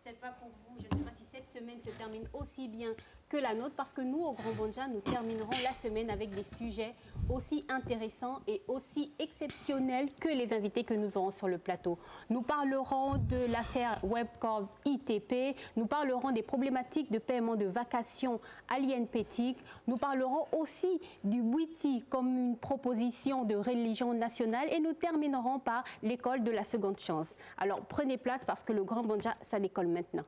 sais pas pour vous, je ne sais pas si cette semaine se termine aussi bien que la nôtre, parce que nous, au Grand Banja, nous terminerons la semaine avec des sujets aussi intéressants et aussi exceptionnels que les invités que nous aurons sur le plateau. Nous parlerons de l'affaire Webcorp ITP, nous parlerons des problématiques de paiement de vacations à l'INPETIC, nous parlerons aussi du Bwiti comme une proposition de religion nationale et nous terminerons par l'école de la seconde chance. Alors prenez place parce que le Grand Banja, ça décolle maintenant.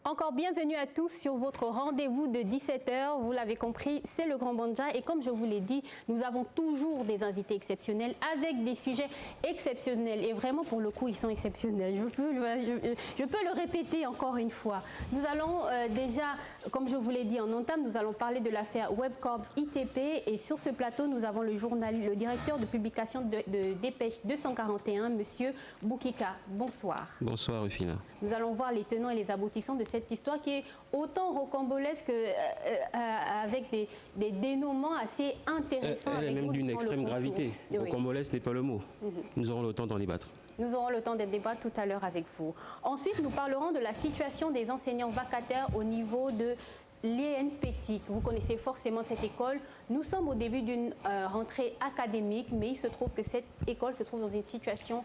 Encore bienvenue à tous sur votre rendez-vous de 17h. Vous l'avez compris, c'est le Grand Banja. Et comme je vous l'ai dit, nous avons toujours des invités exceptionnels avec des sujets exceptionnels. Et vraiment, pour le coup, ils sont exceptionnels. Je peux le répéter encore une fois. Nous allons déjà, comme je vous l'ai dit en entame, nous allons parler de l'affaire Webcorp ITP. Et sur ce plateau, nous avons le directeur de publication de Dépêche 241, Monsieur Boukika. Bonsoir. Bonsoir, Rufina. Nous allons voir les tenants et les aboutissants de cette histoire qui est autant rocambolesque avec des dénouements assez intéressants. Elle est même d'une extrême gravité. Oui. Rocambolesque n'est pas le mot. Nous aurons le temps d'en débattre. Nous aurons le temps de débattre tout à l'heure avec vous. Ensuite, nous parlerons de la situation des enseignants vacataires au niveau de l'INPETIC. Vous connaissez forcément cette école. Nous sommes au début d'une rentrée académique, mais il se trouve que cette école se trouve dans une situation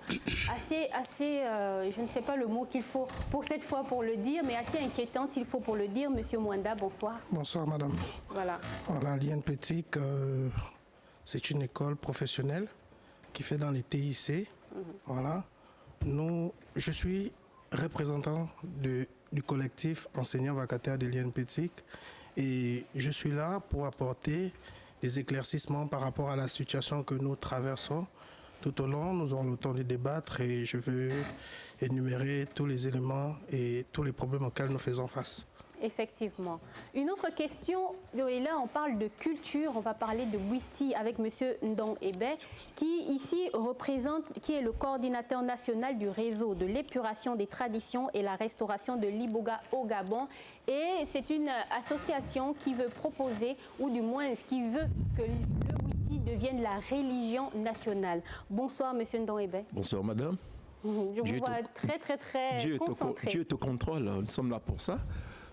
assez je ne sais pas le mot qu'il faut pour cette fois pour le dire, mais assez inquiétante s'il faut pour le dire. Monsieur Mwanda, bonsoir. Bonsoir, madame. Voilà. Voilà, l'INPETIC, c'est une école professionnelle qui fait dans les TIC. Voilà. Je suis représentant du collectif enseignants vacataires de l'INPETIC et je suis là pour apporter des éclaircissements par rapport à la situation que nous traversons. Tout au long, nous aurons le temps de débattre et je veux énumérer tous les éléments et tous les problèmes auxquels nous faisons face. Effectivement. Une autre question, et là on parle de culture, on va parler de Bwiti avec M. Ndong Ebe, qui ici qui est le coordinateur national du réseau de l'épuration des traditions et la restauration de l'Iboga au Gabon. Et c'est une association qui veut proposer, ou du moins qui veut que le Bwiti devienne la religion nationale. Bonsoir M. Ndong Ebe. Bonsoir madame. Je vous vois très concentré. Dieu te contrôle, nous sommes là pour ça.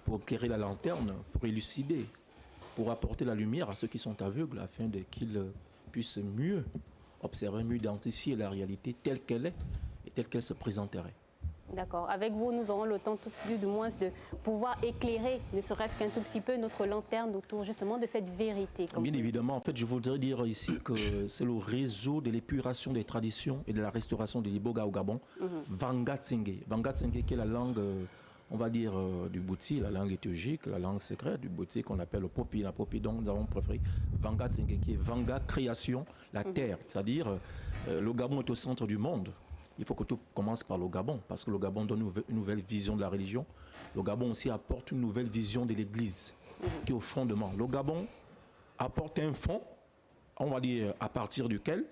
Pour éclairer la lanterne, pour élucider, pour apporter la lumière à ceux qui sont aveugles afin qu'ils puissent mieux observer, mieux identifier la réalité telle qu'elle est et telle qu'elle se présenterait. D'accord. Avec vous, nous aurons le temps du moins de pouvoir éclairer, ne serait-ce qu'un tout petit peu, notre lanterne autour justement de cette vérité. Bien évidemment, en fait, je voudrais dire ici que c'est le réseau de l'épuration des traditions et de la restauration de l'Iboga au Gabon, Vanga Tsenge. Vanga Tsenge qui est la langue... on va dire du Bwiti, la langue liturgique, la langue secrète du Bwiti qu'on appelle le Popi. La Popi, donc nous avons préféré Vanga Tsenge, qui est Vanga, création, la terre. C'est-à-dire, le Gabon est au centre du monde. Il faut que tout commence par le Gabon, parce que le Gabon donne une nouvelle vision de la religion. Le Gabon aussi apporte une nouvelle vision de l'Église, qui est au fondement. Le Gabon apporte un fond, on va dire, à partir duquel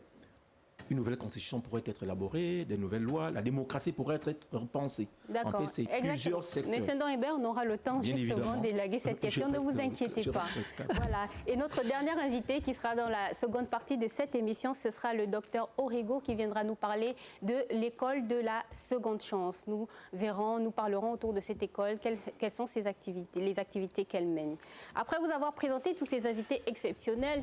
une nouvelle constitution pourrait être élaborée, des nouvelles lois, la démocratie pourrait être repensée. D'accord, c'est plusieurs secteurs. Monsieur Ndong Ebe, on aura le temps justement d'élaguer cette question, ne vous inquiétez pas. Voilà. Et notre dernier invité qui sera dans la seconde partie de cette émission, ce sera le docteur Origo qui viendra nous parler de l'école de la seconde chance. Nous parlerons autour de cette école, quelles sont ses activités, les activités qu'elle mène. Après vous avoir présenté tous ces invités exceptionnels,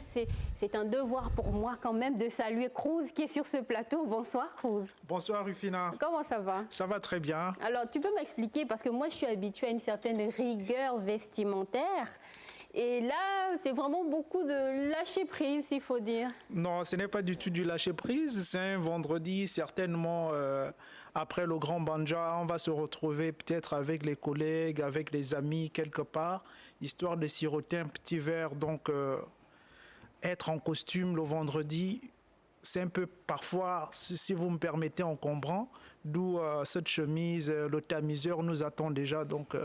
c'est un devoir pour moi quand même de saluer Cruz qui est sur ce plateau. Bonsoir Cruz. Bonsoir Rufina. Comment ça va? Ça va très bien. Alors tu peux m'expliquer, parce que moi je suis habituée à une certaine rigueur vestimentaire. Et là, c'est vraiment beaucoup de lâcher prise, il faut dire. Non, ce n'est pas du tout du lâcher prise. C'est un vendredi, certainement, après le Grand Banja, on va se retrouver peut-être avec les collègues, avec les amis quelque part, histoire de siroter un petit verre. Donc, être en costume le vendredi, c'est un peu parfois, si vous me permettez, encombrant, d'où cette chemise, le tamiseur nous attend déjà. Donc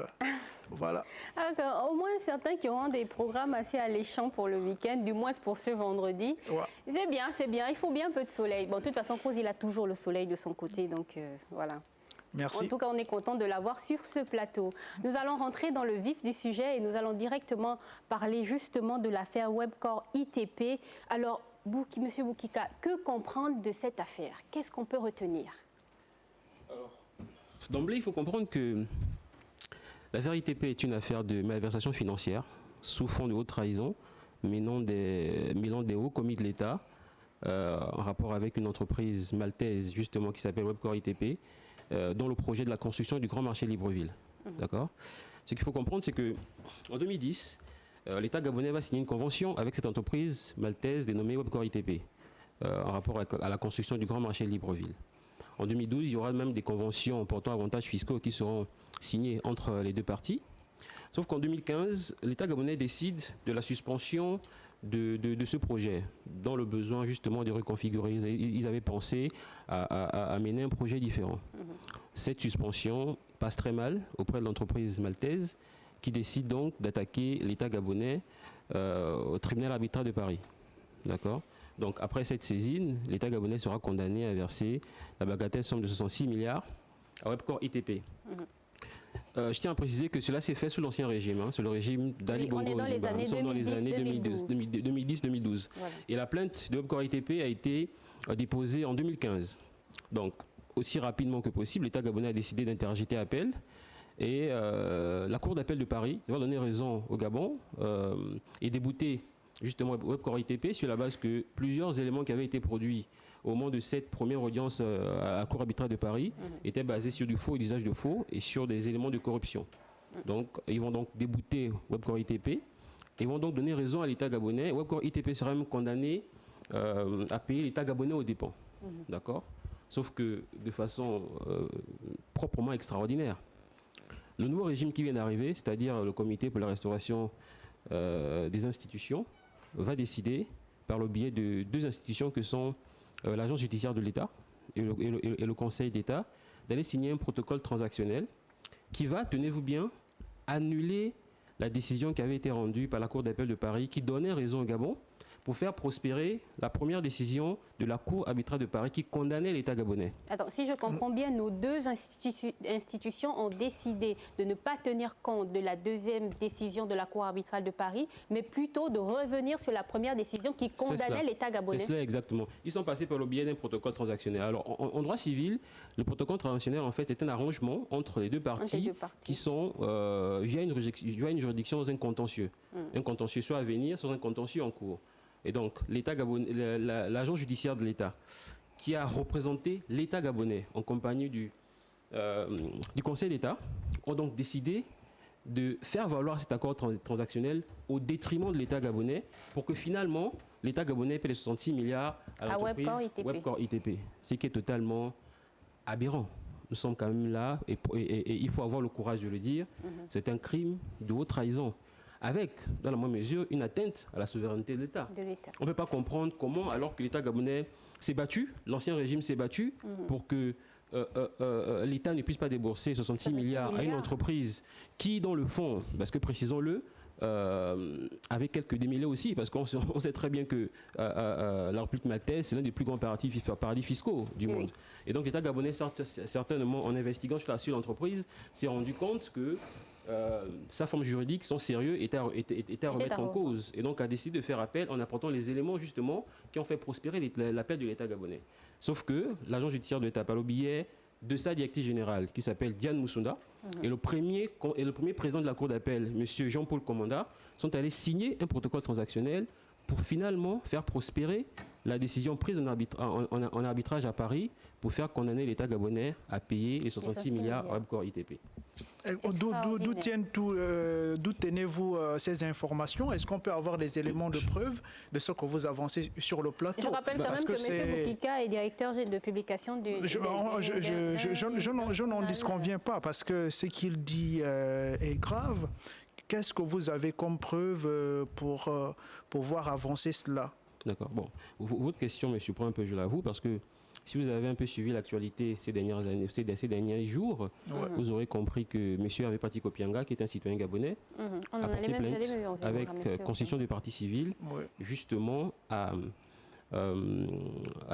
Voilà. Alors, au moins, certains qui auront des programmes assez alléchants pour le week-end, du moins pour ce vendredi. Ouais. C'est bien, il faut bien un peu de soleil. Bon, de toute façon, Rose, il a toujours le soleil de son côté, donc voilà. Merci. En tout cas, on est content de l'avoir sur ce plateau. Nous allons rentrer dans le vif du sujet et nous allons directement parler justement de l'affaire Webcor ITP. Alors, Monsieur Boukika, que comprendre de cette affaire? Qu'est-ce qu'on peut retenir? D'emblée, il faut comprendre que l'affaire ITP est une affaire de malversation financière sous fond de haute trahison, mêlant des hauts commis de l'État en rapport avec une entreprise maltaise justement qui s'appelle Webcor ITP, dont le projet de la construction du grand marché Libreville. D'accord. Ce qu'il faut comprendre, c'est qu'en 2010, l'État gabonais va signer une convention avec cette entreprise maltaise dénommée Webcor ITP en rapport à la construction du grand marché Libreville. En 2012, il y aura même des conventions portant avantages fiscaux qui seront signées entre les deux parties. Sauf qu'en 2015, l'État gabonais décide de la suspension de ce projet, dans le besoin justement de reconfigurer. Ils avaient pensé à mener un projet différent. Cette suspension passe très mal auprès de l'entreprise maltaise qui décide donc d'attaquer l'État gabonais au tribunal arbitral de Paris. D'accord ? Donc après cette saisine, l'État gabonais sera condamné à verser la bagatelle somme de 66 milliards à Webcor ITP. Je tiens à préciser que cela s'est fait sous l'ancien régime, c'est le régime d'Ali Bongo. On est dans les années 2010-2012. Voilà. Et la plainte de Webcor ITP a été déposée en 2015. Donc, aussi rapidement que possible, l'État gabonais a décidé d'interjeter appel. Et la Cour d'appel de Paris va donner raison au Gabon et débouter justement Webcor ITP sur la base que plusieurs éléments qui avaient été produits au moment de cette première audience à la Cour arbitrale de Paris étaient basés sur du faux et l'usage de faux et sur des éléments de corruption. Donc, ils vont donc débouter Webcor ITP et vont donc donner raison à l'État gabonais. Webcor ITP sera même condamné à payer l'État gabonais aux dépens. D'accord ? Sauf que de façon proprement extraordinaire. Le nouveau régime qui vient d'arriver, c'est-à-dire le Comité pour la restauration des institutions, va décider par le biais de deux institutions que sont l'Agence judiciaire de l'État et le Conseil d'État, d'aller signer un protocole transactionnel qui va, tenez-vous bien, annuler la décision qui avait été rendue par la Cour d'appel de Paris qui donnait raison au Gabon pour faire prospérer la première décision de la Cour arbitrale de Paris qui condamnait l'État gabonais. Attends, si je comprends bien, nos deux institutions ont décidé de ne pas tenir compte de la deuxième décision de la Cour arbitrale de Paris, mais plutôt de revenir sur la première décision qui condamnait l'État gabonais. C'est cela, exactement. Ils sont passés par le biais d'un protocole transactionnel. Alors, en droit civil, le protocole transactionnel, en fait, est un arrangement entre les deux parties qui sont via une juridiction dans un contentieux. Un contentieux soit à venir, soit un contentieux en cours. Et donc, l'agence judiciaire de l'État, qui a représenté l'État gabonais en compagnie du Conseil d'État, ont donc décidé de faire valoir cet accord transactionnel au détriment de l'État gabonais pour que finalement, l'État gabonais paie les 66 milliards à l'entreprise Webcor ITP. Ce qui est totalement aberrant. Nous sommes quand même là, et il faut avoir le courage de le dire, c'est un crime de haute trahison. Avec, dans la moindre mesure, une atteinte à la souveraineté de l'État. On ne peut pas comprendre comment, alors que l'État gabonais s'est battu, l'ancien régime s'est battu pour que l'État ne puisse pas débourser 66 milliards à une entreprise qui, dans le fond, parce que précisons-le, avec quelques démêlés aussi, parce qu'on sait très bien que la République maltaise, c'est l'un des plus grands paradis fiscaux du monde. Et donc l'État gabonais, certainement, en investiguant sur l'entreprise, s'est rendu compte que sa forme juridique, son sérieux était à remettre en cause. Et donc a décidé de faire appel en apportant les éléments justement qui ont fait prospérer l'appel de l'État gabonais. Sauf que l'agence judiciaire de l'État, par le biais de sa directrice générale qui s'appelle Diane Moussunda et le premier président de la Cour d'appel, M. Jean-Paul Commanda, sont allés signer un protocole transactionnel pour finalement faire prospérer la décision prise en arbitrage à Paris pour faire condamner l'État gabonais à payer les 66 milliards à Webcor ITP. D'où tenez-vous ces informations? Est-ce qu'on peut avoir des éléments de preuve de ce que vous avancez sur le plateau? Je rappelle quand même que M. Boukika est directeur de publication du... Je n'en disconviens pas parce que ce qu'il dit est grave. Qu'est-ce que vous avez comme preuve pour pouvoir avancer cela? D'accord. Bon, votre question me surprend un peu, je l'avoue, parce que Si vous avez un peu suivi l'actualité ces derniers jours, vous aurez compris que M. Hervé Pati Kopianga, qui est un citoyen gabonais, a porté plainte avec constitution de partie civile, justement à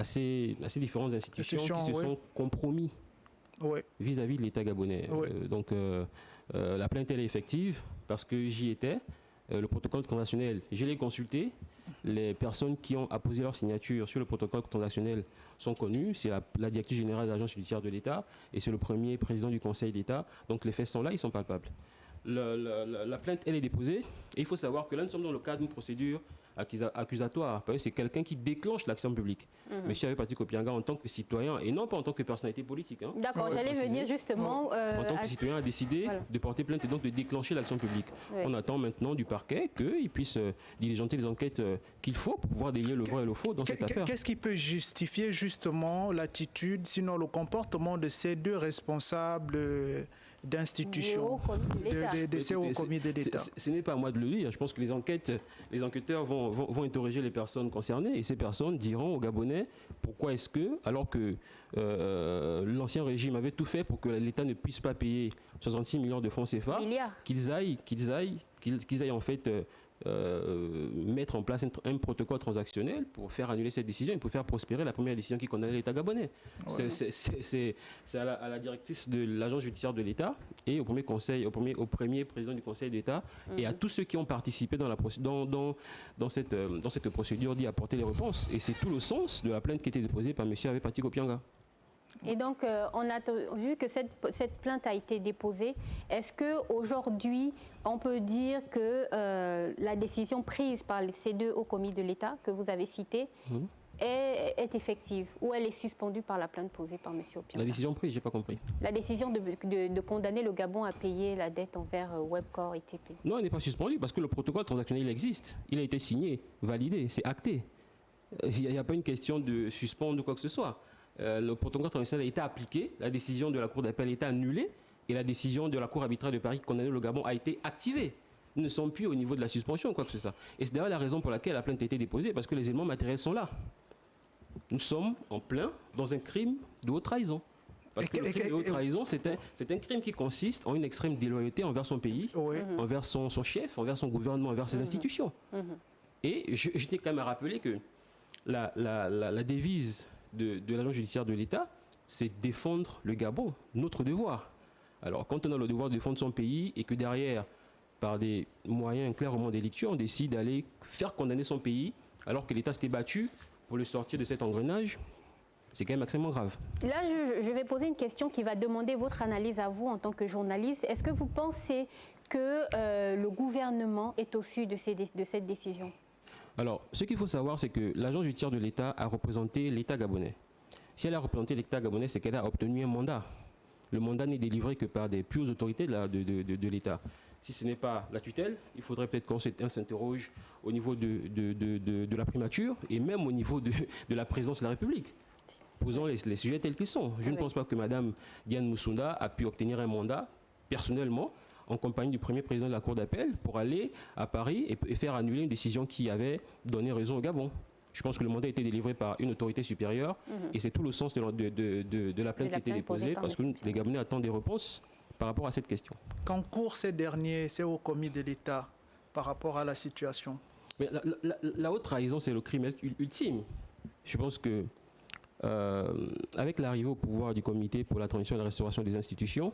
ces différentes institutions qui se sont compromis vis-à-vis de l'État gabonais. Donc la plainte elle est effective parce que j'y étais. Le protocole transactionnel, je l'ai consulté. Les personnes qui ont apposé leur signature sur le protocole transactionnel sont connues. C'est la directrice générale de l'agence judiciaire de l'État et c'est le premier président du Conseil d'État. Donc les faits sont là, ils sont palpables. La plainte, elle est déposée. Et il faut savoir que là, nous sommes dans le cadre d'une procédure accusatoire. C'est quelqu'un qui déclenche l'action publique. Monsieur Hervé Pati Kopianga, en tant que citoyen, et non pas en tant que personnalité politique. D'accord, j'allais venir justement... en tant que citoyen, a décidé de porter plainte et donc de déclencher l'action publique. On attend maintenant du parquet qu'il puisse diligenter les enquêtes qu'il faut pour pouvoir délier le vrai et le faux dans cette affaire. Qu'est-ce qui peut justifier justement l'attitude, sinon le comportement de ces deux responsables d'institutions, de ces hauts comités d'État? Ce n'est pas à moi de le dire. Je pense que les enquêteurs vont interroger les personnes concernées et ces personnes diront aux Gabonais pourquoi est-ce que, alors que l'ancien régime avait tout fait pour que l'État ne puisse pas payer 66 millions de francs CFA, qu'ils aillent en fait mettre en place un protocole transactionnel pour faire annuler cette décision et pour faire prospérer la première décision qui condamnait l'État gabonais. C'est à la directrice de l'agence judiciaire de l'État et au premier président du Conseil d'État et à tous ceux qui ont participé dans cette procédure d'y apporter les réponses. Et c'est tout le sens de la plainte qui a été déposée par M. Hervé Pati Kopianga. Et donc, on a vu que cette plainte a été déposée. Est-ce qu'aujourd'hui, on peut dire que la décision prise par ces deux hauts commis de l'État que vous avez cités est effective ou elle est suspendue par la plainte posée par M. Opianga? La décision prise, je n'ai pas compris. La décision de condamner le Gabon à payer la dette envers Webcor et TP. Non, elle n'est pas suspendue parce que le protocole transactionnel il existe. Il a été signé, validé, c'est acté. Il n'y a pas une question de suspendre ou quoi que ce soit. Le protocole transactionnel a été appliqué, la décision de la Cour d'appel a été annulée et la décision de la Cour arbitraire de Paris qui condamnait le Gabon a été activée. Nous ne sommes plus au niveau de la suspension ou quoi que ce soit. Et c'est d'ailleurs la raison pour laquelle la plainte a été déposée, parce que les éléments matériels sont là. Nous sommes en plein dans un crime de haute trahison. Parce que le crime de haute trahison, c'est un crime qui consiste en une extrême déloyauté envers son pays, envers son chef, envers son gouvernement, envers ses institutions. Et je tiens quand même à rappeler que la devise de l'agence judiciaire de l'État, c'est défendre le Gabon, notre devoir. Alors, quand on a le devoir de défendre son pays et que derrière, par des moyens clairement délictueux, on décide d'aller faire condamner son pays alors que l'État s'était battu pour le sortir de cet engrenage, c'est quand même extrêmement grave. Là, je vais poser une question qui va demander votre analyse à vous en tant que journaliste. Est-ce que vous pensez que le gouvernement est au su de cette décision? Alors, ce qu'il faut savoir, c'est que l'agence judiciaire de l'État a représenté l'État gabonais. Si elle a représenté l'État gabonais, c'est qu'elle a obtenu un mandat. Le mandat n'est délivré que par des plus hautes autorités de l'État. Si ce n'est pas la tutelle, il faudrait peut-être qu'on s'interroge au niveau de la primature et même au niveau de la présidence de la République. Posons les sujets tels qu'ils sont. Je ne pense pas que Mme Diane Moussunda a pu obtenir un mandat personnellement en compagnie du premier président de la Cour d'appel pour aller à Paris et faire annuler une décision qui avait donné raison au Gabon. Je pense que le mandat a été délivré par une autorité supérieure et c'est tout le sens de la plainte qui a été déposée parce que les Gabonais attendent des réponses par rapport à cette question. Qu'encourent ces derniers, ces hauts commis de l'État par rapport à la situation? Mais la haute trahison, c'est le crime ultime. Je pense que avec l'arrivée au pouvoir du comité pour la transition et la restauration des institutions,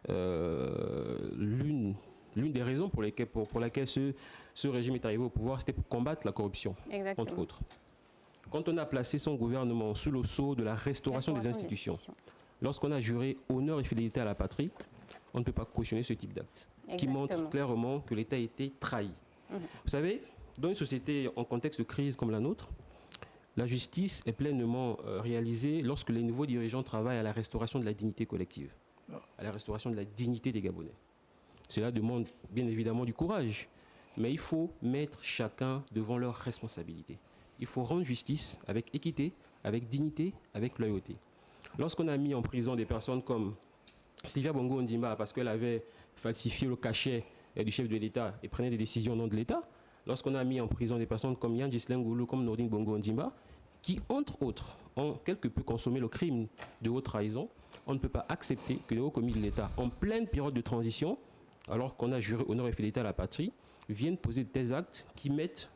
l'une des raisons pour laquelle ce régime est arrivé au pouvoir, c'était pour combattre la corruption, entre autres. Quand on a placé son gouvernement sous le sceau de la restauration des institutions, lorsqu'on a juré honneur et fidélité à la patrie, on ne peut pas cautionner ce type d'acte, qui montre clairement que l'État a été trahi. Vous savez, dans une société en contexte de crise comme la nôtre, la justice est pleinement réalisée lorsque les nouveaux dirigeants travaillent à la restauration de la dignité collective, à la restauration de la dignité des Gabonais. Cela demande bien évidemment du courage, mais il faut mettre chacun devant leurs responsabilités. Il faut rendre justice avec équité, avec dignité, avec loyauté. Lorsqu'on a mis en prison des personnes comme Sylvia Bongo Ondimba parce qu'elle avait falsifié le cachet du chef de l'État et prenait des décisions au nom de l'État, lorsqu'on a mis en prison des personnes comme Yann Ghislain Goulou, comme Nordine Bongo Ondimba, qui, entre autres, ont quelque peu consommé le crime de haute trahison. On ne peut pas accepter que les hauts commis de l'État, en pleine période de transition, alors qu'on a juré honneur et fidélité à la patrie, viennent poser de tels actes qui mettent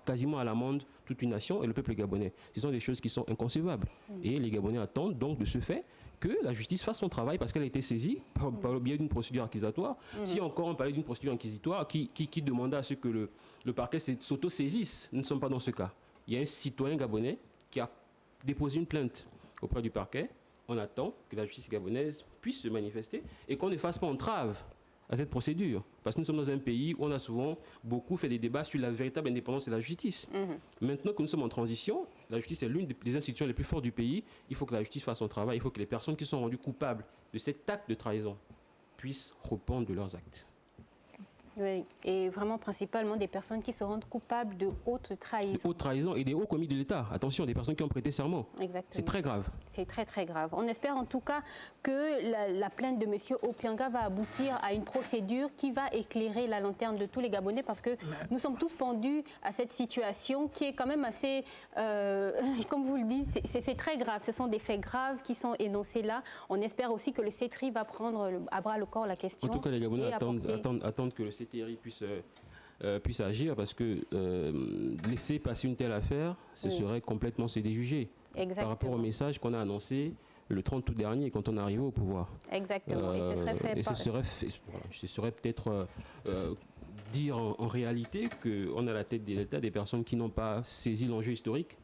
quasiment à l'amende toute une nation et le peuple gabonais. Ce sont des choses qui sont inconcevables. Et les Gabonais attendent donc de ce fait que la justice fasse son travail parce qu'elle a été saisie par le biais d'une procédure acquisitoire. Si encore on parlait d'une procédure inquisitoire qui demandait à ce que le parquet s'auto-saisisse, nous ne sommes pas dans ce cas. Il y a un citoyen gabonais qui a déposé une plainte auprès du parquet. On attend que la justice gabonaise puisse se manifester et qu'on ne fasse pas entrave à cette procédure. Parce que nous sommes dans un pays où on a souvent beaucoup fait des débats sur la véritable indépendance de la justice. Maintenant que nous sommes en transition, la justice est l'une des institutions les plus fortes du pays. Il faut que la justice fasse son travail. Il faut que les personnes qui sont rendues coupables de cet acte de trahison puissent répondre de leurs actes. Oui, et vraiment principalement des personnes qui se rendent coupables de haute trahison. De haute trahison et des hauts commis de l'État. Attention, des personnes qui ont prêté serment. Exactement. C'est très grave. C'est très très grave. On espère en tout cas que la plainte de M. Opianga va aboutir à une procédure qui va éclairer la lanterne de tous les Gabonais parce que nous sommes tous pendus à cette situation qui est quand même assez, comme vous le dites, c'est très grave. Ce sont des faits graves qui sont énoncés là. On espère aussi que le CETRI va prendre à bras le corps la question. En tout cas, les Gabonais attendent que le CETRI puisse agir parce que laisser passer une telle affaire, ce serait complètement se déjuger. Exactement. Par rapport au message qu'on a annoncé le 30 août dernier quand on est arrivé au pouvoir. Exactement. Et ce serait fait et ce serait peut-être dire en réalité qu'on a à la tête de l'État des personnes qui n'ont pas saisi l'enjeu historique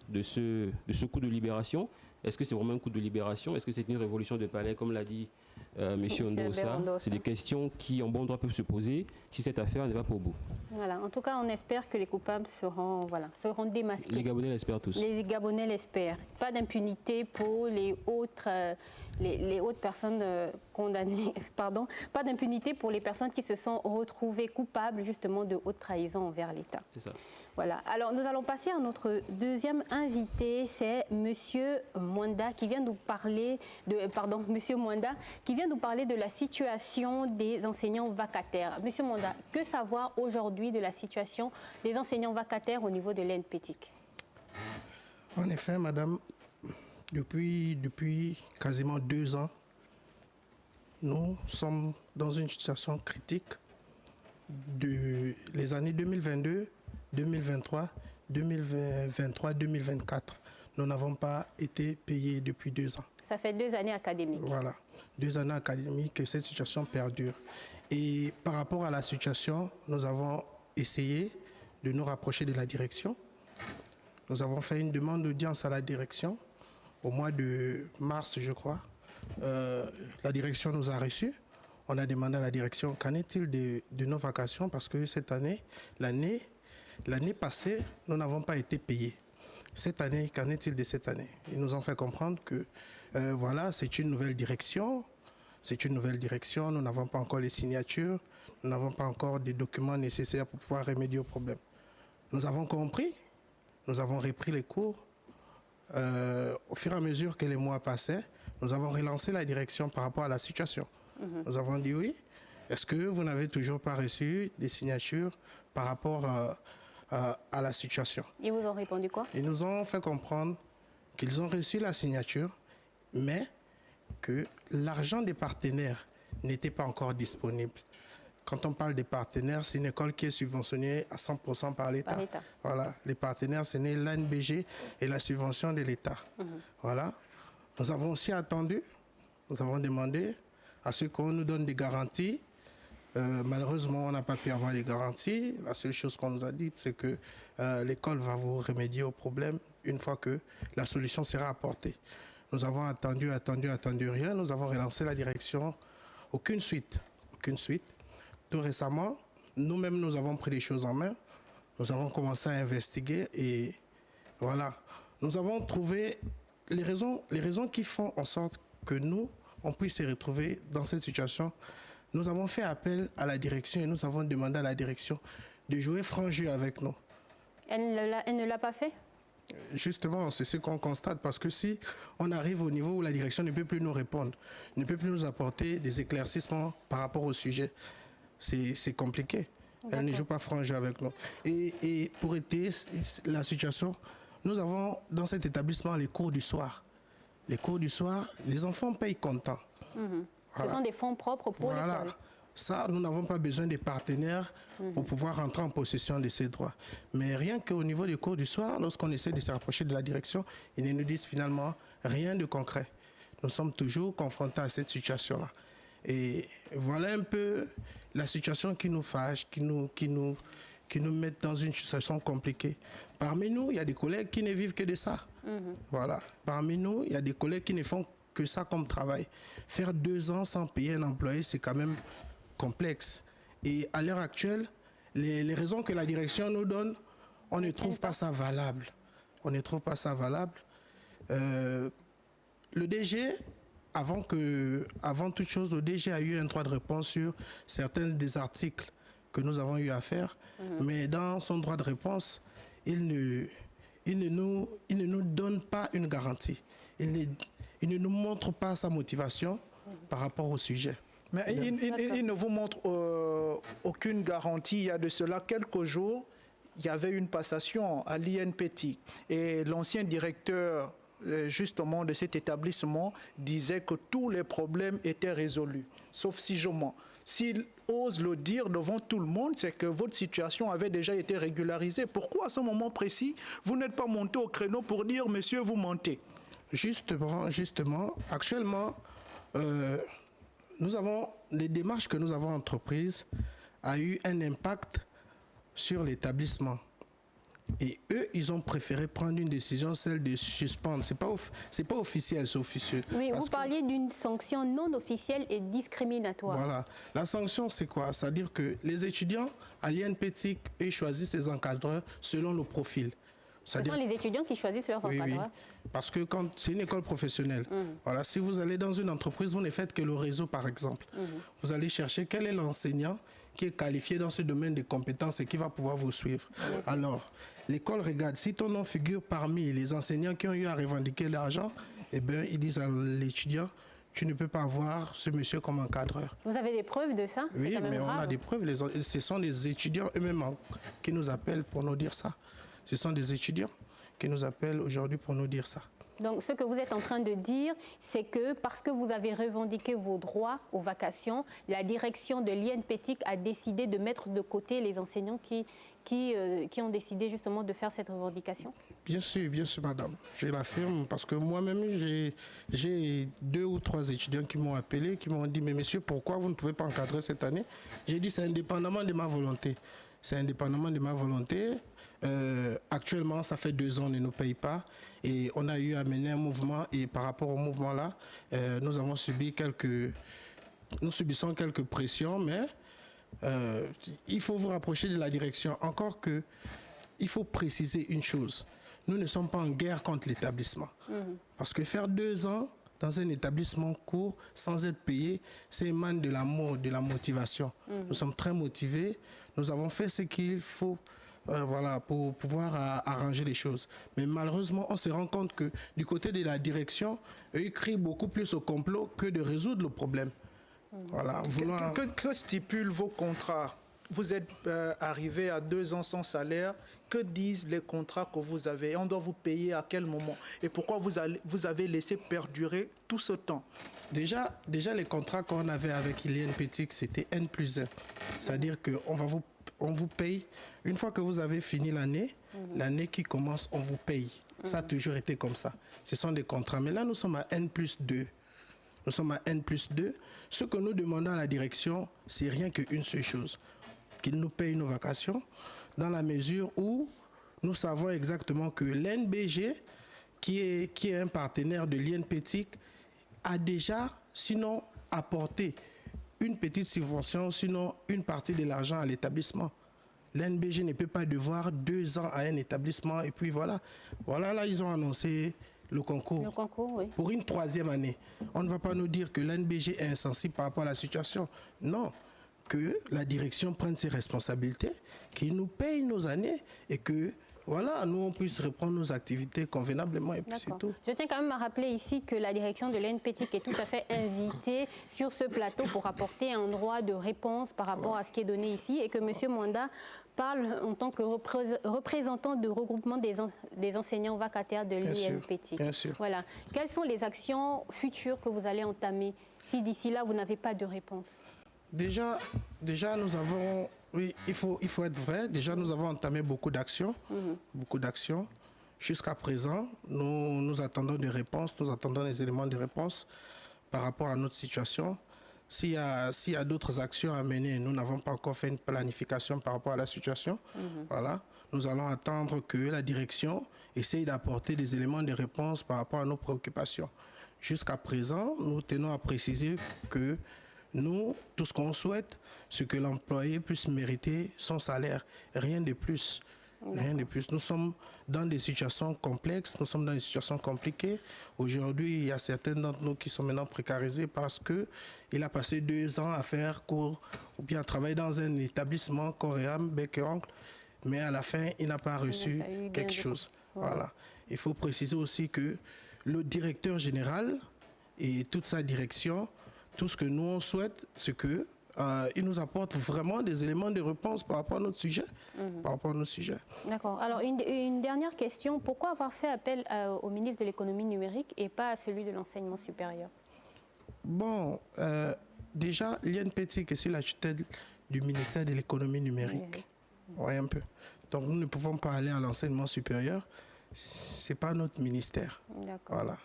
de ce coup de libération. Est-ce que c'est vraiment un coup de libération? Est-ce que c'est une révolution de palais, comme l'a dit M. Ondosa? C'est des questions qui, en bon droit, peuvent se poser si cette affaire ne va pas au bout. Voilà. En tout cas, on espère que les coupables seront démasqués. Les Gabonais l'espèrent tous. Les Gabonais l'espèrent. Pas d'impunité pour les autres personnes condamnées. Pardon. Pas d'impunité pour les personnes qui se sont retrouvées coupables justement de haute trahison envers l'État. C'est ça. Voilà. Alors, nous allons passer à notre deuxième invité, c'est Monsieur Mwanda qui vient nous parler de la situation des enseignants vacataires. Monsieur Mwanda, que savoir aujourd'hui de la situation des enseignants vacataires au niveau de l'ENPETIC? En effet, madame, depuis quasiment 2 ans, nous sommes dans une situation critique de les années 2022, 2023, 2023, 2024. Nous n'avons pas été payés depuis 2 ans. Ça fait 2 années académiques. Voilà, 2 années académiques que cette situation perdure. Et par rapport à la situation, nous avons essayé de nous rapprocher de la direction. Nous avons fait une demande d'audience à la direction au mois de mars, je crois. La direction nous a reçus. On a demandé à la direction qu'en est-il de nos vacations parce que cette année, l'année passée, nous n'avons pas été payés. Cette année, qu'en est-il de cette année? Ils nous ont fait comprendre que voilà, c'est une nouvelle direction. C'est une nouvelle direction. Nous n'avons pas encore les signatures. Nous n'avons pas encore des documents nécessaires pour pouvoir remédier au problème. Nous avons compris. Nous avons repris les cours. Au fur et à mesure que les mois passaient, nous avons relancé la direction par rapport à la situation. Nous avons dit oui. Est-ce que vous n'avez toujours pas reçu des signatures par rapport à la situation? Ils vous ont répondu quoi? Ils nous ont fait comprendre qu'ils ont reçu la signature, mais que l'argent des partenaires n'était pas encore disponible. Quand on parle des partenaires, c'est une école qui est subventionnée à 100% par l'État. Voilà, les partenaires, ce n'est l'ANBG et la subvention de l'État. Voilà. Nous avons aussi attendu, nous avons demandé à ce qu'on nous donne des garanties. Malheureusement, on n'a pas pu avoir les garanties. La seule chose qu'on nous a dit, c'est que l'école va vous remédier au problème une fois que la solution sera apportée. Nous avons attendu rien. Nous avons relancé la direction. Aucune suite. Tout récemment, nous-mêmes, nous avons pris les choses en main. Nous avons commencé à investiguer et voilà. Nous avons trouvé les raisons qui font en sorte que nous, on puisse se retrouver dans cette situation. Nous avons fait appel à la direction et nous avons demandé à la direction de jouer franc jeu avec nous. Elle ne l'a pas fait? Justement, c'est ce qu'on constate parce que si on arrive au niveau où la direction ne peut plus nous répondre, ne peut plus nous apporter des éclaircissements par rapport au sujet, c'est compliqué. Elle ne joue pas franc jeu avec nous. Et pour étayer la situation, nous avons dans cet établissement les cours du soir. Les cours du soir, les enfants payent comptant. Ce sont des fonds propres pour l'école. Ça, nous n'avons pas besoin des partenaires pour pouvoir rentrer en possession de ces droits. Mais rien qu'au niveau des cours du soir, lorsqu'on essaie de se rapprocher de la direction, ils ne nous disent finalement rien de concret. Nous sommes toujours confrontés à cette situation-là. Et voilà un peu la situation qui nous fâche, qui nous met dans une situation compliquée. Parmi nous, il y a des collègues qui ne vivent que de ça. Voilà. Parmi nous, il y a des collègues qui ne font que ça comme travail. Faire 2 ans sans payer un employé, c'est quand même complexe. Et à l'heure actuelle, les raisons que la direction nous donne, on ne trouve pas ça valable. On ne trouve pas ça valable. Le DG, avant toute chose, le DG a eu un droit de réponse sur certains des articles que nous avons eu à faire. Mais dans son droit de réponse, il ne nous donne pas une garantie. Il ne nous montre pas sa motivation par rapport au sujet. Mais il ne vous montre aucune garantie. Il y a de cela quelques jours, il y avait une passation à l'INPETIC. Et l'ancien directeur justement de cet établissement disait que tous les problèmes étaient résolus, sauf si je mens. S'il ose le dire devant tout le monde, c'est que votre situation avait déjà été régularisée. Pourquoi à ce moment précis, vous n'êtes pas monté au créneau pour dire « Monsieur, vous mentez » ? Justement, actuellement, les démarches que nous avons entreprises ont eu un impact sur l'établissement. Et eux, ils ont préféré prendre une décision, celle de suspendre. C'est pas officiel, c'est officieux. Oui, vous parliez d'une sanction non officielle et discriminatoire. Voilà. La sanction, c'est quoi? C'est-à-dire que les étudiants à l'INPETIC, eux, choisissent les encadreurs selon le profil. Ce sont les étudiants qui choisissent leurs encadreurs. Oui. Parce que quand c'est une école professionnelle, voilà, si vous allez dans une entreprise, vous ne faites que le réseau, par exemple. Vous allez chercher quel est l'enseignant qui est qualifié dans ce domaine de compétences et qui va pouvoir vous suivre. Alors, l'école regarde, si ton nom figure parmi les enseignants qui ont eu à revendiquer l'argent, eh bien, ils disent à l'étudiant, tu ne peux pas avoir ce monsieur comme encadreur. Vous avez des preuves de ça? Oui, mais on a des preuves. Ce sont les étudiants eux-mêmes qui nous appellent pour nous dire ça. Ce sont des étudiants qui nous appellent aujourd'hui pour nous dire ça. Donc, ce que vous êtes en train de dire, c'est que parce que vous avez revendiqué vos droits aux vacations, la direction de l'INPETIC a décidé de mettre de côté les enseignants qui ont décidé justement de faire cette revendication? Bien sûr, madame. Je l'affirme parce que moi-même, j'ai 2 ou 3 étudiants qui m'ont appelé, qui m'ont dit « Mais monsieur, pourquoi vous ne pouvez pas encadrer cette année ?» J'ai dit « C'est indépendamment de ma volonté. » C'est indépendamment de ma volonté. Actuellement, ça fait 2 ans, on ne nous paye pas. Et on a eu à mener un mouvement. Et par rapport au mouvement-là, nous subissons quelques pressions. Mais il faut vous rapprocher de la direction. Encore que, il faut préciser une chose. Nous ne sommes pas en guerre contre l'établissement. Parce que faire 2 ans dans un établissement court sans être payé, c'est émane de l'amour, de la motivation. Nous sommes très motivés. Nous avons fait ce qu'il faut pour pouvoir arranger les choses. Mais malheureusement, on se rend compte que du côté de la direction, eux, ils crient beaucoup plus au complot que de résoudre le problème. Voilà. Que stipulent vos contrats? Vous êtes arrivé à 2 ans sans salaire. Que disent les contrats que vous avez? On doit vous payer à quel moment? Et pourquoi vous avez laissé perdurer tout ce temps? Déjà les contrats qu'on avait avec l'INPETIC, c'était N+1. C'est-à-dire qu'on vous paye. Une fois que vous avez fini l'année, l'année qui commence, on vous paye. Ça a toujours été comme ça. Ce sont des contrats. Mais là, nous sommes à N+2. Nous sommes à N+2. Ce que nous demandons à la direction, c'est rien qu'une seule chose. Qu'ils nous payent nos vacations, dans la mesure où nous savons exactement que l'NBG, qui est un partenaire de l'INPETIC, a déjà, sinon, apporté une petite subvention, sinon une partie de l'argent à l'établissement. L'NBG ne peut pas devoir 2 ans à un établissement et puis voilà. Voilà, là, ils ont annoncé le concours. Le concours, oui. Pour une 3e année. On ne va pas nous dire que l'NBG est insensible par rapport à la situation. Non. Que la direction prenne ses responsabilités, qu'il nous paye nos années et que voilà, nous, on puisse reprendre nos activités convenablement et puis c'est tout. Je tiens quand même à rappeler ici que la direction de l'INPETIC est tout à fait invitée sur ce plateau pour apporter un droit de réponse par rapport à ce qui est donné ici et que M. Mwanda parle en tant que représentant de regroupement des enseignants vacataires de l'INPT. Bien sûr. Voilà. Quelles sont les actions futures que vous allez entamer si d'ici là vous n'avez pas de réponse? Déjà nous avons, oui, il faut être vrai, déjà nous avons entamé beaucoup d'actions, Jusqu'à présent, nous attendons des réponses, nous attendons des éléments de réponse par rapport à notre situation. S'il y a d'autres actions à mener, nous n'avons pas encore fait une planification par rapport à la situation. Voilà. Nous allons attendre que la direction essaye d'apporter des éléments de réponse par rapport à nos préoccupations. Jusqu'à présent, nous tenons à préciser que nous, tout ce qu'on souhaite, c'est que l'employé puisse mériter son salaire. Rien de plus. Rien de plus. Nous sommes dans des situations complexes, nous sommes dans des situations compliquées. Aujourd'hui, il y a certains d'entre nous qui sont maintenant précarisés parce qu'il a passé 2 ans à faire cours ou bien à travailler dans un établissement coréen, bec et ongle, mais à la fin, il n'a pas reçu quelque chose. Voilà. Il faut préciser aussi que le directeur général et toute sa direction, tout ce que nous on souhaite, c'est que il nous apporte vraiment des éléments de réponse par rapport à notre sujet. D'accord. Alors, une dernière question. Pourquoi avoir fait appel au ministre de l'économie numérique et pas à celui de l'enseignement supérieur? Bon, déjà, l'INPT est sur la tutelle du ministère de l'économie numérique. Oui, un peu. Donc, nous ne pouvons pas aller à l'enseignement supérieur. Ce n'est pas notre ministère. D'accord. Voilà.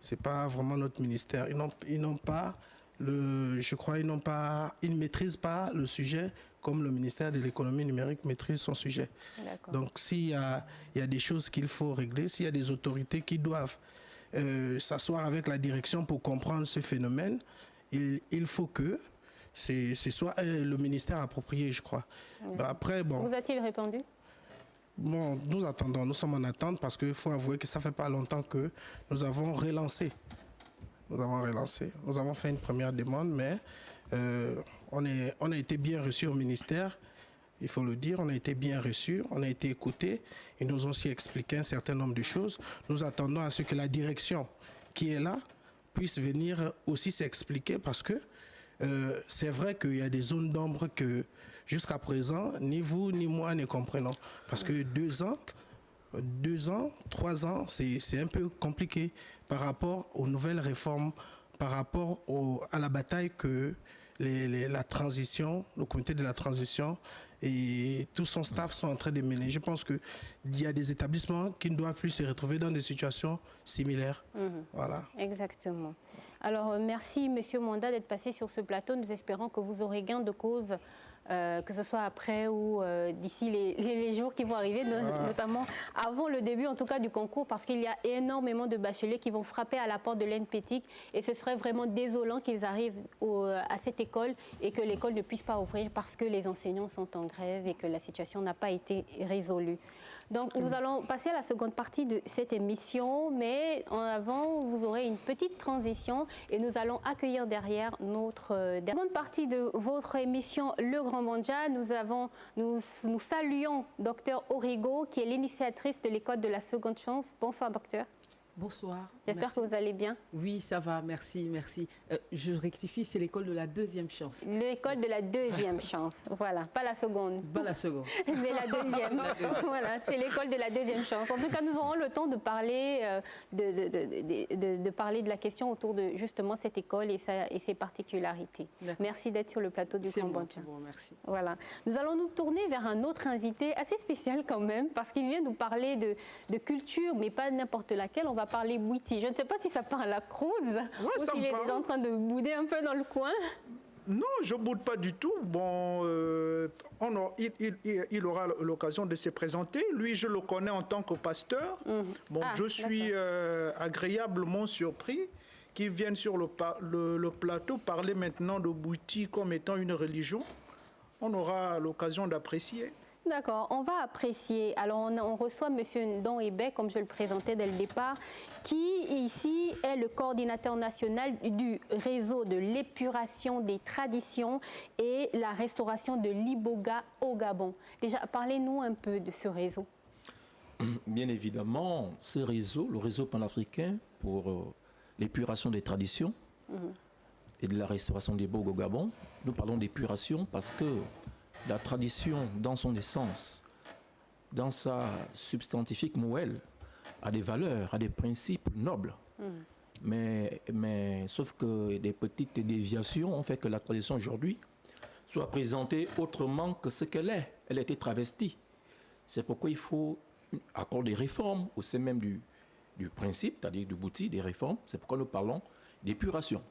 Ce n'est pas vraiment notre ministère. Ils n'ont pas... ils ne maîtrisent pas le sujet comme le ministère de l'économie numérique maîtrise son sujet. Donc s'il y a des choses qu'il faut régler, s'il y a des autorités qui doivent s'asseoir avec la direction pour comprendre ce phénomène, il faut que ce soit le ministère approprié, je crois. Après, bon, vous a-t-il répondu? Bon, nous attendons, nous sommes en attente parce qu'il faut avouer que ça ne fait pas longtemps que nous avons relancé. Nous avons fait une première demande, mais on a été bien reçus au ministère, il faut le dire, on a été bien reçus, on a été écoutés, ils nous ont aussi expliqué un certain nombre de choses. Nous attendons à ce que la direction qui est là puisse venir aussi s'expliquer parce que c'est vrai qu'il y a des zones d'ombre que jusqu'à présent, ni vous ni moi ne comprenons. Parce que 2 ans, 3 ans, c'est un peu compliqué par rapport aux nouvelles réformes, par rapport à la bataille que la transition, le comité de la transition et tout son staff sont en train de mener. Je pense qu'il y a des établissements qui ne doivent plus se retrouver dans des situations similaires. Voilà. Exactement. Alors, merci, Monsieur Mwanda, d'être passé sur ce plateau. Nous espérons que vous aurez gain de cause, que ce soit après ou d'ici les jours qui vont arriver, notamment avant le début, en tout cas, du concours, parce qu'il y a énormément de bacheliers qui vont frapper à la porte de l'INPT et ce serait vraiment désolant qu'ils arrivent à cette école et que l'école ne puisse pas ouvrir parce que les enseignants sont en grève et que la situation n'a pas été résolue. Donc, nous allons passer à la seconde partie de cette émission, mais en avant, vous aurez une petite transition et nous allons accueillir derrière notre seconde partie de votre émission Le Grand Banja. Nous saluons Dr Origo, qui est l'initiatrice de l'école de la seconde chance. Bonsoir, docteur. Bonsoir. J'espère que vous allez bien. Oui, ça va, merci. Je rectifie, c'est l'école de la deuxième chance. L'école de la deuxième chance, voilà, pas la seconde. Pas la seconde. Mais la deuxième. Voilà, c'est l'école de la deuxième chance. En tout cas, nous aurons le temps de parler, de parler de la question autour de justement cette école et ses particularités. Merci d'être sur le plateau du Grand Banja. Bon, merci. Voilà. Nous allons nous tourner vers un autre invité assez spécial quand même, parce qu'il vient nous parler de culture, mais pas n'importe laquelle. On va parler Bouiti. Je ne sais pas si ça parle à Cruz ou s'il est déjà en train de bouder un peu dans le coin. Non, je ne boude pas du tout. Bon, il aura l'occasion de se présenter. Lui, je le connais en tant que pasteur. Bon, je suis agréablement surpris qu'il vienne sur le plateau parler maintenant de Bouiti comme étant une religion. On aura l'occasion d'apprécier. D'accord, on va apprécier. Alors, on reçoit M. Ndon Ebé, comme je le présentais dès le départ, qui ici est le coordinateur national du réseau de l'épuration des traditions et la restauration de l'Iboga au Gabon. Déjà, parlez-nous un peu de ce réseau. Bien évidemment, ce réseau, le réseau panafricain pour l'épuration des traditions et de la restauration des Iboga au Gabon, nous parlons d'épuration parce que la tradition dans son essence, dans sa substantifique moelle, a des valeurs, a des principes nobles. Mais sauf que des petites déviations ont fait que la tradition aujourd'hui soit présentée autrement que ce qu'elle est. Elle a été travestie. C'est pourquoi il faut accorder des réformes au sein même du principe, c'est-à-dire du bouti, des réformes. C'est pourquoi nous parlons d'épuration.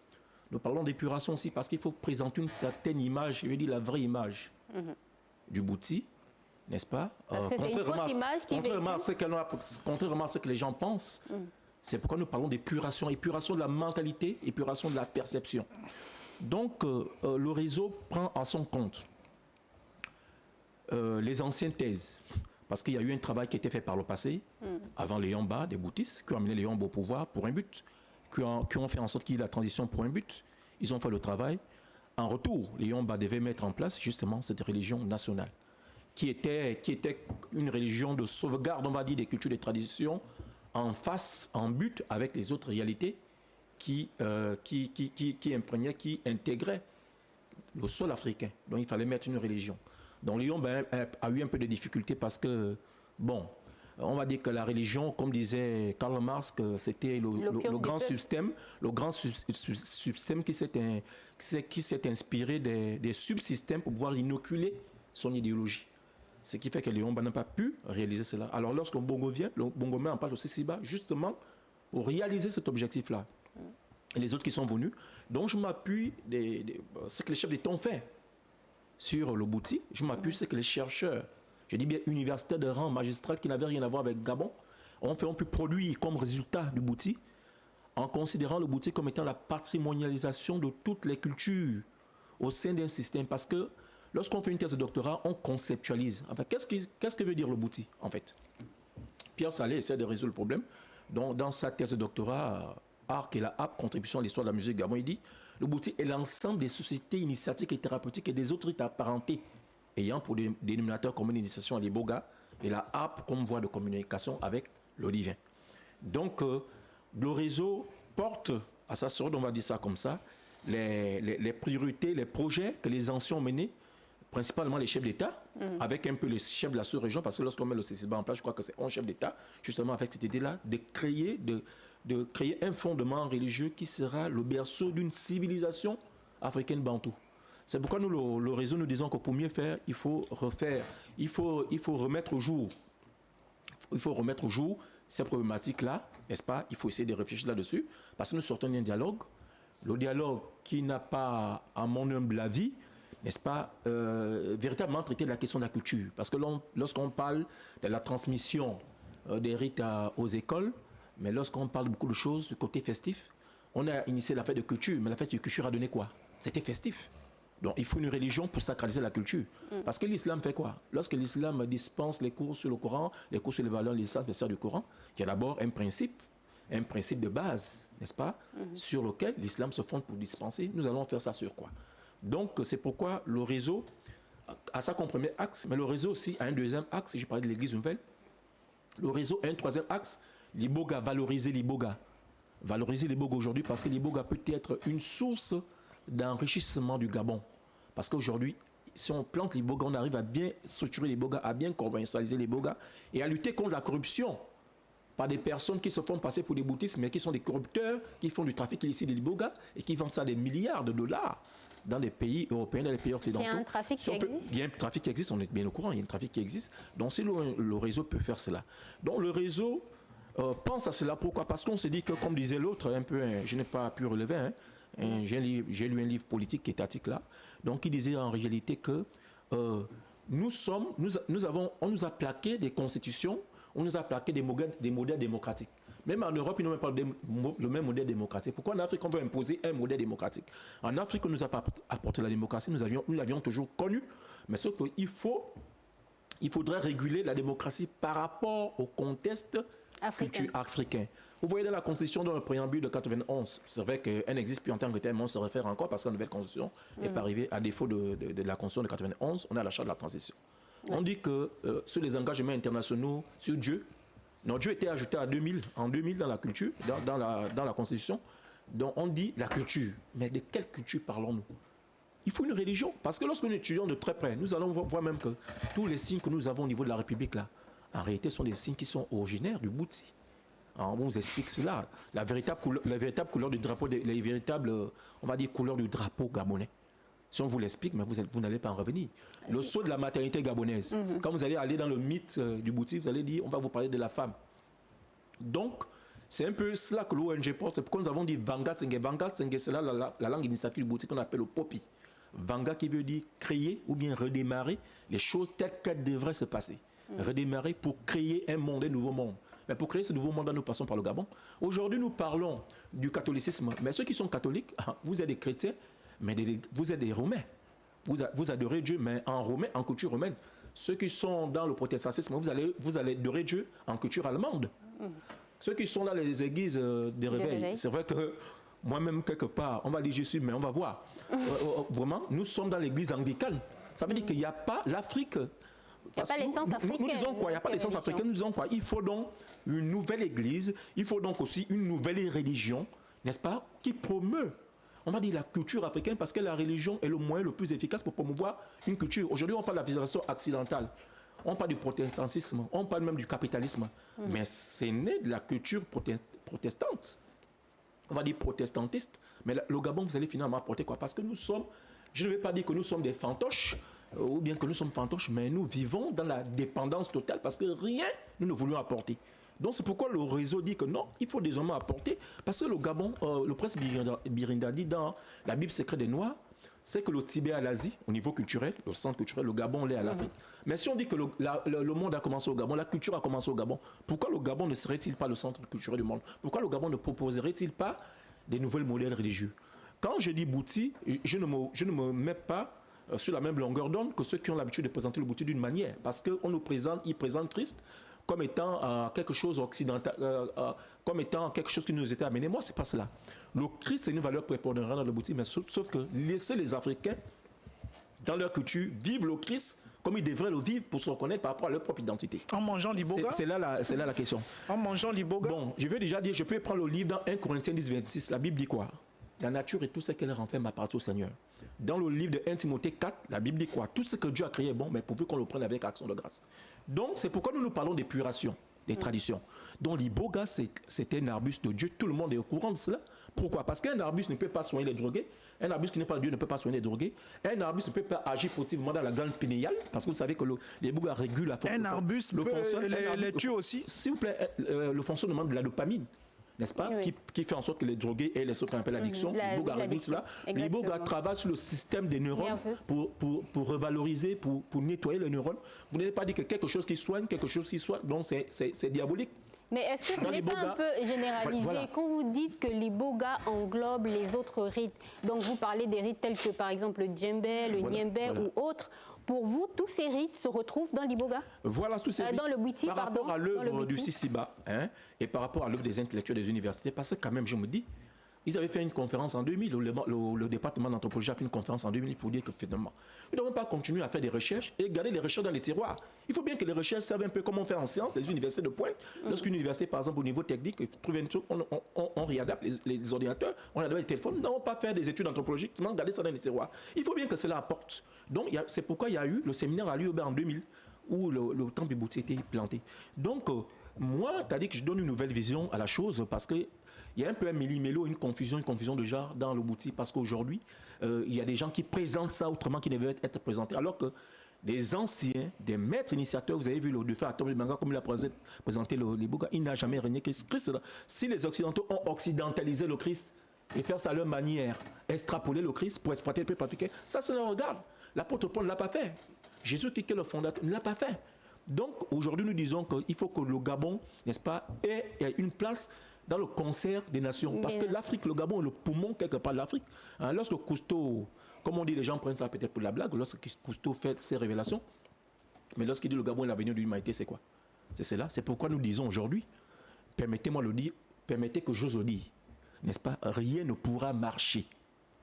Nous parlons d'épuration aussi parce qu'il faut présenter une certaine image, je veux dire la vraie image du bouti, n'est-ce pas? Contrairement à ce que les gens pensent, c'est pourquoi nous parlons d'épuration, épuration de la mentalité, épuration de la perception. Donc, le réseau prend à son compte les anciennes thèses, parce qu'il y a eu un travail qui a été fait par le passé, avant les Yamba, des boutistes, qui ont amené les Yamba au pouvoir pour un but, qui ont fait en sorte qu'il y ait la transition pour un but. Ils ont fait le travail. En retour, les Yamba devaient mettre en place justement cette religion nationale, qui était une religion de sauvegarde, on va dire, des cultures, des traditions, en face, en but avec les autres réalités qui imprégnaient, qui intégraient le sol africain. Donc il fallait mettre une religion. Donc Lyon a eu un peu de difficultés parce que, bon, on va dire que la religion, comme disait Karl Marx, c'était le grand système, qui s'est inspiré des subsystèmes pour pouvoir inoculer son idéologie. Ce qui fait que Lyon n'a pas pu réaliser cela. Alors lorsque le Bongo vient, le Bongo met en place le Sisiba justement pour réaliser cet objectif-là. Et les autres qui sont venus. Donc je m'appuie ce que les chefs d'État ont fait sur le Bouti. Je m'appuie sur ce que les chercheurs, je dis bien universitaires de rang magistral qui n'avaient rien à voir avec Gabon, ont pu produire comme résultat du Bouti, en considérant le Bouti comme étant la patrimonialisation de toutes les cultures au sein d'un système. Parce que lorsqu'on fait une thèse de doctorat, on conceptualise. Enfin, qu'est-ce que veut dire le Bouti, en fait? Pierre Salé essaie de résoudre le problème. Donc, dans sa thèse de doctorat, Arc et la HAP, contribution à l'histoire de la musique Gabon, il dit le Bouti est l'ensemble des sociétés initiatiques et thérapeutiques et des autres rites apparentés, ayant pour dénominateur commun l'initiation à l'Iboga et la HAP comme voie de communication avec le divin. Donc, le réseau porte à sa sorte, on va dire ça comme ça, les priorités, les projets que les anciens ont menés, principalement les chefs d'État, avec un peu les chefs de la sous-région, parce que lorsqu'on met le CCBA en place, je crois que c'est 11 chefs d'État, justement avec cette idée-là, de créer un fondement religieux qui sera le berceau d'une civilisation africaine bantou. C'est pourquoi nous, le réseau, nous disons que pour mieux faire, il faut refaire, il faut remettre au jour. Il faut remettre au jour ces problématiques-là, n'est-ce pas? Il faut essayer de réfléchir là-dessus, parce que nous sortons d'un dialogue, le dialogue qui n'a pas, à mon humble avis, n'est-ce pas, véritablement traité de la question de la culture. Parce que lorsqu'on parle de la transmission des rites aux écoles, mais lorsqu'on parle de beaucoup de choses du côté festif, on a initié la fête de culture, mais la fête de culture a donné quoi? C'était festif. Donc il faut une religion pour sacraliser la culture. Parce que l'islam fait quoi? Lorsque l'islam dispense les cours sur le Coran, les cours sur les valeurs, les sens du Coran, il y a d'abord un principe de base, n'est-ce pas, sur lequel l'islam se fonde pour dispenser. Nous allons faire ça sur quoi? Donc c'est pourquoi le réseau a ça comme premier axe, mais le réseau aussi a un deuxième axe, j'ai parlé de l'église nouvelle. Le réseau a un troisième axe, l'Iboga, valoriser l'Iboga. Valoriser l'Iboga aujourd'hui parce que l'Iboga peut être une source d'enrichissement du Gabon. Parce qu'aujourd'hui, si on plante l'Iboga, on arrive à bien structurer l'Iboga, à bien commercialiser l'Iboga et à lutter contre la corruption par des personnes qui se font passer pour des boutistes, mais qui sont des corrupteurs, qui font du trafic illicite de l'Iboga et qui vendent ça à des milliards de dollars dans les pays européens, dans les pays occidentaux. Il y a un trafic qui existe. Il y a un trafic qui existe, on est bien au courant, il y a un trafic qui existe. Donc si le réseau peut faire cela. Donc le réseau pense à cela. Pourquoi? Parce qu'on se dit que, comme disait l'autre, un peu, je n'ai pas pu relever, j'ai lu un livre politique étatique là, donc il disait en réalité que on nous a plaqué des constitutions, on nous a plaqué des modèles démocratiques. Même en Europe, ils n'ont même pas le même modèle démocratique. Pourquoi en Afrique, on veut imposer un modèle démocratique? En Afrique, on nous a pas apporté la démocratie, nous l'avions toujours connue, mais sauf qu'il faudrait réguler la démocratie par rapport au contexte africain. Vous voyez dans la Constitution, dans le préambule de 91, c'est vrai qu'elle n'existe plus en tant que telle, mais on se réfère encore parce que la nouvelle Constitution n'est pas arrivée. À défaut de la Constitution de 91, on a la charte de la transition. On dit que sur les engagements internationaux, sur Dieu, Dieu était ajouté en 2000 dans la culture, dans la Constitution. Donc on dit la culture. Mais de quelle culture parlons-nous? Il faut une religion. Parce que lorsque nous étudions de très près, nous allons voir même que tous les signes que nous avons au niveau de la République, là, en réalité, sont des signes qui sont originaires du Bouti. On vous explique cela. La véritable couleur du drapeau, les véritables, on va dire, couleurs du drapeau gabonais. Si on vous l'explique, mais vous n'allez pas en revenir. Le sceau de la maternité gabonaise. Quand vous allez aller dans le mythe du Bouti, vous allez dire, on va vous parler de la femme. Donc, c'est un peu cela que l'ONG porte. C'est pourquoi nous avons dit Vanga Tsenge. Vanga Tsenge, c'est là la langue initiatique du Bouti qu'on appelle le Popi. Vanga qui veut dire créer ou bien redémarrer les choses telles qu'elles devraient se passer. Redémarrer pour créer un monde, un nouveau monde. Mais pour créer ce nouveau monde, nous passons par le Gabon. Aujourd'hui, nous parlons du catholicisme. Mais ceux qui sont catholiques, vous êtes des chrétiens, mais vous êtes des Romains. Vous adorez Dieu, mais en romain, en culture romaine. Ceux qui sont dans le protestantisme, vous allez adorer Dieu en culture allemande. Ceux qui sont dans les églises des réveils, c'est vrai que moi-même, quelque part, on va dire je suis, mais on va voir. Vraiment, nous sommes dans l'église anglicane. Ça veut dire qu'il n'y a pas l'Afrique. Il n'y a pas l'essence africaine. Nous disons quoi? Il n'y a pas l'essence africaine. Nous disons quoi? Il faut donc une nouvelle église. Il faut donc aussi une nouvelle religion, n'est-ce pas, qui promeut, on va dire, la culture africaine, parce que la religion est le moyen le plus efficace pour promouvoir une culture. Aujourd'hui, on parle de la civilisation occidentale. On parle du protestantisme. On parle même du capitalisme. Mais c'est né de la culture protestante. On va dire protestantiste. Mais le Gabon, vous allez finalement apporter quoi? Parce que nous sommes, je ne vais pas dire que nous sommes des fantoches, ou bien que nous sommes fantoches, mais nous vivons dans la dépendance totale parce que rien, nous ne voulons apporter. Donc c'est pourquoi le réseau dit que non, il faut désormais apporter, parce que le Gabon, le prince Birinda dit dans la Bible secrète des Noirs, c'est que le Tibet à l'Asie, au niveau culturel, le centre culturel, le Gabon l'est à l'Afrique. Mais si on dit que le monde a commencé au Gabon, la culture a commencé au Gabon, pourquoi le Gabon ne serait-il pas le centre culturel du monde? Pourquoi le Gabon ne proposerait-il pas des nouvelles modèles religieux? Quand je dis Bouti, je ne me mets pas sur la même longueur d'onde que ceux qui ont l'habitude de présenter le Bouti d'une manière. Parce qu'on nous présente, ils présentent Christ comme étant quelque chose occidental, comme étant quelque chose qui nous était amené. Moi, c'est pas cela. Le Christ, c'est une valeur prépondérante dans le Bouti, mais sauf que laisser les Africains, dans leur culture, vivre le Christ comme ils devraient le vivre pour se reconnaître par rapport à leur propre identité. En mangeant l'iboga? C'est là la question. En mangeant l'iboga? Bon, je vais déjà dire, je peux prendre le livre dans 1 Corinthiens 10, 26. La Bible dit quoi? La nature et tout ce qu'elle renferme appartient au Seigneur. Dans le livre de 1 Timothée 4, la Bible dit quoi? Tout ce que Dieu a créé est bon, mais pourvu qu'on le prenne avec action de grâce. Donc, c'est pourquoi nous parlons d'épuration, des traditions. Donc, l'iboga, c'est un arbuste de Dieu. Tout le monde est au courant de cela. Pourquoi? Parce qu'un arbuste ne peut pas soigner les drogués. Un arbuste qui n'est pas de Dieu ne peut pas soigner les drogués. Un arbuste ne peut pas agir positivement dans la glande pinéale, parce que vous savez que l'iboga régule la un arbuste peut les tuer aussi? S'il vous plaît, le fonctionnement de la dopamine, n'est-ce pas, qui fait en sorte que les drogués aient ce qu'on appelle l'addiction. L'iboga régule cela. L'iboga travaille sur le système des neurones pour revaloriser, pour nettoyer les neurones. Vous n'allez pas dire que quelque chose qui soigne, donc c'est diabolique. Mais est-ce que ce n'est pas un peu généralisé quand vous dites que l'iboga englobe les autres rites? Donc vous parlez des rites tels que par exemple le djembé, le niembé ou autres. Pour vous, tous ces rites se retrouvent dans l'iboga? Voilà, tous ces rites. Dans le Bouti, par rapport à l'œuvre du Sisiba et par rapport à l'œuvre des intellectuels des universités, parce que quand même, je me dis, ils avaient fait une conférence en 2000, le département d'anthropologie a fait une conférence en 2000 pour dire que finalement, nous ne devons pas continuer à faire des recherches et garder les recherches dans les tiroirs. Il faut bien que les recherches servent un peu comme on fait en sciences, les universités de pointe. Lorsqu'une université, par exemple, au niveau technique, trouve un truc, on réadapte les ordinateurs, on réadapte les téléphones. Nous n'allons pas faire des études anthropologiques, seulement garder ça dans les tiroirs. Il faut bien que cela apporte. Donc, c'est pourquoi il y a eu le séminaire à l'UOB en 2000, où le temple du Bouti était planté. Donc, moi, tu as dit que je donne une nouvelle vision à la chose, parce que il y a un peu un méli-mélo, une confusion de genre dans le Bouti, parce qu'aujourd'hui, il y a des gens qui présentent ça autrement qui devaient être présentés, alors que des anciens, des maîtres initiateurs, vous avez vu le défunt Atom Manga, comme il a présenté l'iboga, il n'a jamais régné Christ. Si les Occidentaux ont occidentalisé le Christ et faire ça à leur manière, extrapoler le Christ pour exploiter le peuple africain, ça le regarde. L'apôtre Paul ne l'a pas fait. Jésus, qui est le fondateur, ne l'a pas fait. Donc aujourd'hui, nous disons qu'il faut que le Gabon, n'est-ce pas, ait une place dans le concert des nations. Parce que l'Afrique, le Gabon est le poumon quelque part de l'Afrique. Lorsque Cousteau, comme on dit, les gens prennent ça peut-être pour la blague, lorsque Cousteau fait ses révélations, mais lorsqu'il dit le Gabon est l'avenir de l'humanité, c'est quoi? C'est cela. C'est pourquoi nous disons aujourd'hui, permettez-moi de le dire, permettez que j'ose le dire, n'est-ce pas? Rien ne pourra marcher.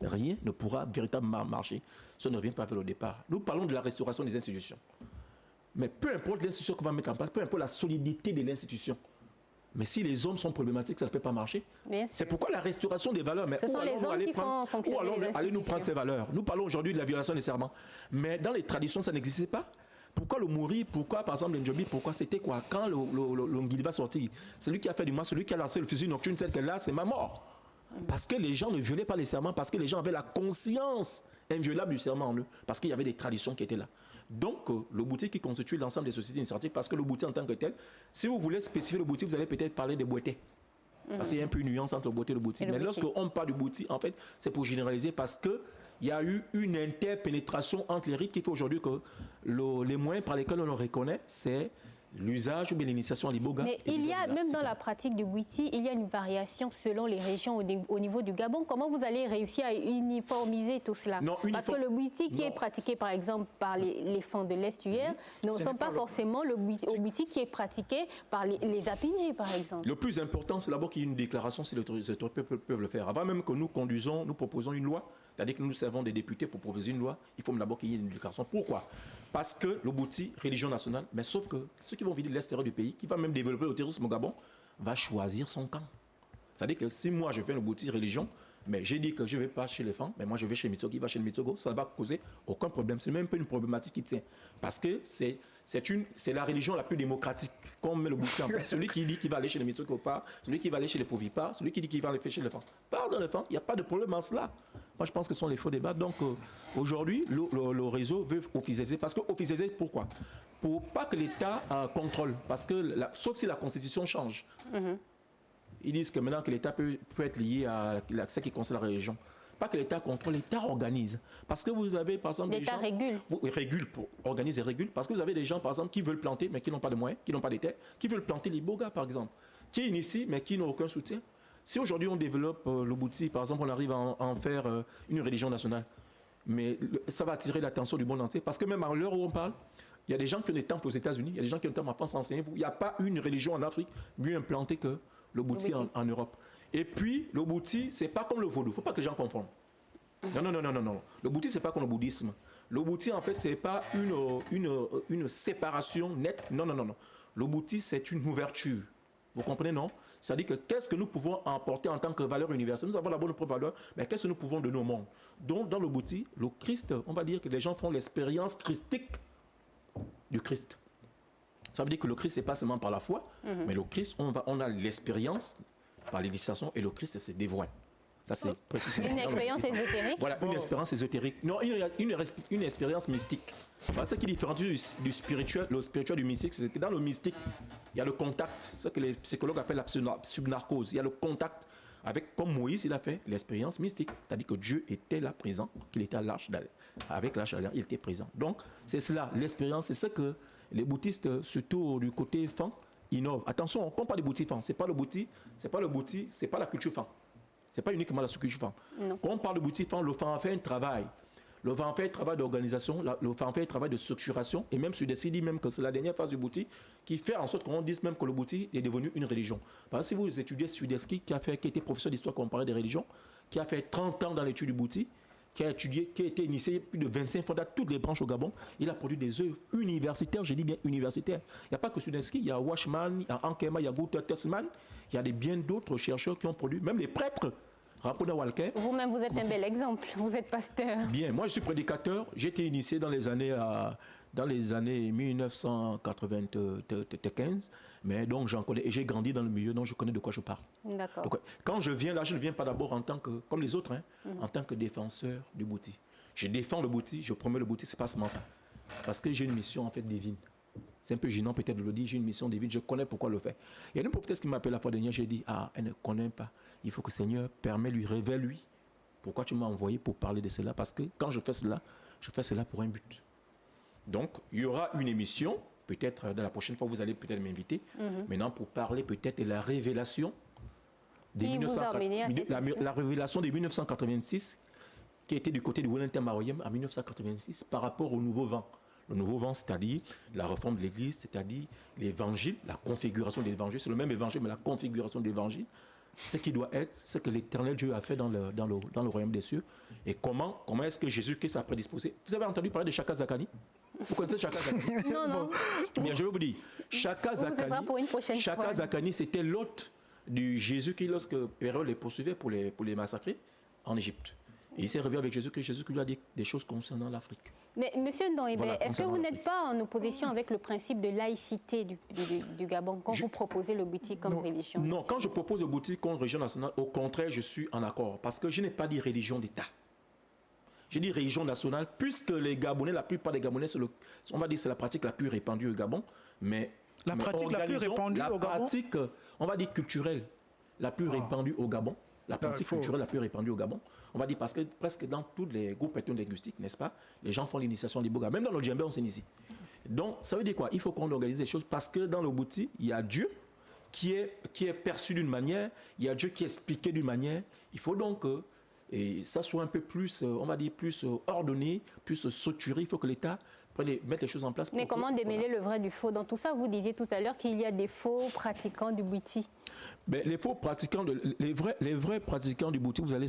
Rien ne pourra véritablement marcher. Ça ne revient pas vers le départ. Nous parlons de la restauration des institutions. Mais peu importe l'institution qu'on va mettre en place, peu importe la solidité de l'institution, Mais si les hommes sont problématiques, ça ne peut pas marcher. C'est pourquoi la restauration des valeurs. Mais ce sont les hommes qui font fonctionner les institutions. Allez nous prendre ces valeurs. Nous parlons aujourd'hui de la violation des serments. Mais dans les traditions, ça n'existait pas. Pourquoi le Mouri, pourquoi par exemple l'Ndjobi, pourquoi c'était quoi? Quand le Ngili va sortir, celui qui a fait du mal, celui qui a lancé le fusil nocturne, c'est que là, c'est ma mort. Parce que les gens ne violaient pas les serments, parce que les gens avaient la conscience inviolable du serment en eux, parce qu'il y avait des traditions qui étaient là. Donc, le Bouti qui constitue l'ensemble des sociétés initiatives, parce que le Bouti en tant que tel, si vous voulez spécifier le Bouti, vous allez peut-être parler des Bouetés. Parce qu'il y a un peu une nuance entre le Bouti et le Bouti. Mais lorsqu'on parle du Bouti, en fait, c'est pour généraliser, parce qu'il y a eu une interpénétration entre les rites qui fait aujourd'hui que les moyens par lesquels on le reconnaît, c'est l'usage ou bien l'initiation à l'iboga. Mais il y a, même dans la pratique du Bouti, il y a une variation selon les régions au niveau du Gabon. Comment vous allez réussir à uniformiser tout cela? Parce que le Bouti qui est pratiqué par exemple par les fonds de l'estuaire ne ressemble pas forcément au Bouti qui est pratiqué par les Apindji par exemple. Le plus important, c'est d'abord qu'il y ait une déclaration si les autorités peuvent le faire. Avant même que nous proposons une loi, c'est-à-dire que nous servons des députés pour proposer une loi, il faut d'abord qu'il y ait une déclaration. Pourquoi? Parce que le Bouti, religion nationale, mais sauf que ceux qui vont vider l'extérieur du pays, qui va même développer le terrorisme au Gabon, va choisir son camp. C'est-à-dire que si moi je fais le Bouti religion, mais j'ai dit que je ne vais pas chez les femmes, mais moi je vais chez Mitsogo, il va chez le Mitsogo, ça ne va causer aucun problème. C'est même pas une problématique qui tient. Parce que c'est la religion la plus démocratique. Quand on met le Bouti en place, celui qui dit qu'il va aller chez les Mitsogo part, celui qui va aller chez les Povipa, celui qui dit qu'il va aller chez les femmes part dans les femmes. Il n'y a pas de problème en cela. Moi, je pense que ce sont les faux débats. Donc, aujourd'hui, le réseau veut officialiser. Parce que officialiser, pourquoi? Pour pas que l'État contrôle. Parce que, sauf si la Constitution change. Ils disent que maintenant que l'État peut être lié à ce qui concerne la religion. Pas que l'État contrôle, l'État organise. Parce que vous avez, par exemple, l'État régule. Régule, organise et régule. Parce que vous avez des gens, par exemple, qui veulent planter, mais qui n'ont pas de moyens, qui n'ont pas de terre, qui veulent planter l'iboga, par exemple, qui initient, mais qui n'ont aucun soutien. Si aujourd'hui on développe le Bouti, par exemple, on arrive à en faire une religion nationale, mais ça va attirer l'attention du monde entier. Parce que même à l'heure où on parle, il y a des gens qui ont des temples aux États-Unis, il y a des gens qui ont des temples en France, enseignez-vous. Il n'y a pas une religion en Afrique mieux implantée que le Bouti en Europe. Et puis, le Bouti, ce n'est pas comme le vaudou. Il ne faut pas que les gens confondent. Non. Le Bouti, ce n'est pas comme le bouddhisme. Le Bouti, en fait, ce n'est pas une séparation nette. Non. Le Bouti, c'est une ouverture. Vous comprenez, non? C'est-à-dire que qu'est-ce que nous pouvons apporter en tant que valeur universelle? Nous avons la bonne propre valeur, mais qu'est-ce que nous pouvons donner au monde? Donc, dans le Bouti, le Christ, on va dire que les gens font l'expérience christique du Christ. Ça veut dire que le Christ, ce n'est pas seulement par la foi, mais le Christ, on a l'expérience par l'initiation et le Christ se dévoile. Ça, c'est précisément. Une expérience ésotérique? Voilà, une expérience ésotérique. Non, une expérience mystique. Ce qui différencie du spirituel, le spirituel du mystique, c'est que dans le mystique, il y a le contact, ce que les psychologues appellent la subnarcose. Il y a le contact avec, comme Moïse, il a fait l'expérience mystique. C'est-à-dire que Dieu était là présent, qu'il était à l'arche d'Alliance. Avec l'arche d'Alliance, il était présent. Donc, c'est cela, l'expérience, c'est ce que les bouddhistes, surtout du côté fan, innovent. Attention, quand on parle de bouddhisme fan, c'est pas le bouddhisme, c'est pas la culture fan. C'est pas uniquement la culture fan. Quand on parle de bouddhisme fan, le fan a fait un travail. Le fan fait un travail d'organisation, le fan fait un travail de structuration, et même Sudesky dit même que c'est la dernière phase du Bouti qui fait en sorte qu'on dise même que le Bouti est devenu une religion. Parce que si vous étudiez Sudesky, qui était professeur d'histoire comparée des religions, qui a fait 30 ans dans l'étude du Bouti, qui a été initié plus de 25 fois dans toutes les branches au Gabon, il a produit des œuvres universitaires, je dis bien universitaires. Il n'y a pas que Sudesky, il y a Washman, il y a Ankema, il y a Gunther Tessman, il y a bien d'autres chercheurs qui ont produit, même les prêtres. Vous-même, vous êtes un bel exemple. Vous êtes pasteur. Bien, moi je suis prédicateur. J'ai été initié dans les années 1995, mais donc j'en connais et j'ai grandi dans le milieu, donc je connais de quoi je parle. D'accord. Donc, quand je viens là, je ne viens pas d'abord en tant que, comme les autres, en tant que défenseur du Bouti. Je défends le Bouti, je promets le Bouti, c'est pas seulement ça. Parce que j'ai une mission en fait divine. C'est un peu gênant peut-être de le dire, j'ai une mission divine, je connais pourquoi le faire. Il y a une prophétesse qui m'appelle la fois dernière, j'ai dit, elle ne connaît pas. Il faut que le Seigneur lui révèle lui. Pourquoi tu m'as envoyé pour parler de cela? Parce que quand je fais cela pour un but. Donc, il y aura une émission, peut-être dans la prochaine fois, vous allez peut-être m'inviter, maintenant pour parler peut-être de la révélation la révélation de 1986, qui était du côté de Wellington Maroyem en 1986, par rapport au nouveau vent. Le nouveau vent, c'est-à-dire la réforme de l'Église, c'est-à-dire l'évangile, la configuration de l'évangile, c'est le même évangile, mais la configuration de l'évangile, ce qui doit être, ce que l'Éternel Dieu a fait dans le royaume des cieux, et comment est-ce que Jésus-Christ a prédisposé. Vous avez entendu parler de Chaka Zakani? Vous connaissez Chaka Zakani? Non, non. Bien, je vais vous dire. Chaka Zakani, c'était l'hôte du Jésus qui, lorsque Hérode les poursuivait pour les massacrer en Égypte. Et il s'est revu avec Jésus qui lui a dit des choses concernant l'Afrique. Mais monsieur Ndombé, Voilà, est-ce que vous n'êtes pas en opposition avec le principe de laïcité du Gabon quand vous proposez le Bouti comme religion? Non, quand je propose le Bouti comme religion nationale, au contraire, je suis en accord. Parce que je n'ai pas dit religion d'État. J'ai dit religion nationale, puisque les Gabonais, la plupart des Gabonais, on va dire c'est la pratique la plus répandue au Gabon. Mais la pratique la plus répandue au Gabon, la pratique, on va dire culturelle, la plus répandue au Gabon. La pratique culturelle la plus répandue au Gabon. On va dire parce que presque dans tous les groupes ethno-linguistiques, n'est-ce pas, les gens font l'initiation du Boga. Même dans le djembé, on s'initie. Donc, ça veut dire quoi? Il faut qu'on organise les choses parce que dans le Bouti, il y a Dieu qui est perçu d'une manière, il y a Dieu qui est expliqué d'une manière. Il faut donc que ça soit un peu plus, on va dire, plus ordonné, plus structuré. Il faut que l'État mettre les choses en place. Mais comment démêler le vrai du faux? Dans tout ça, vous disiez tout à l'heure qu'il y a des faux pratiquants du Bouti. Ben, les faux pratiquants, les vrais pratiquants du Bouti, vous allez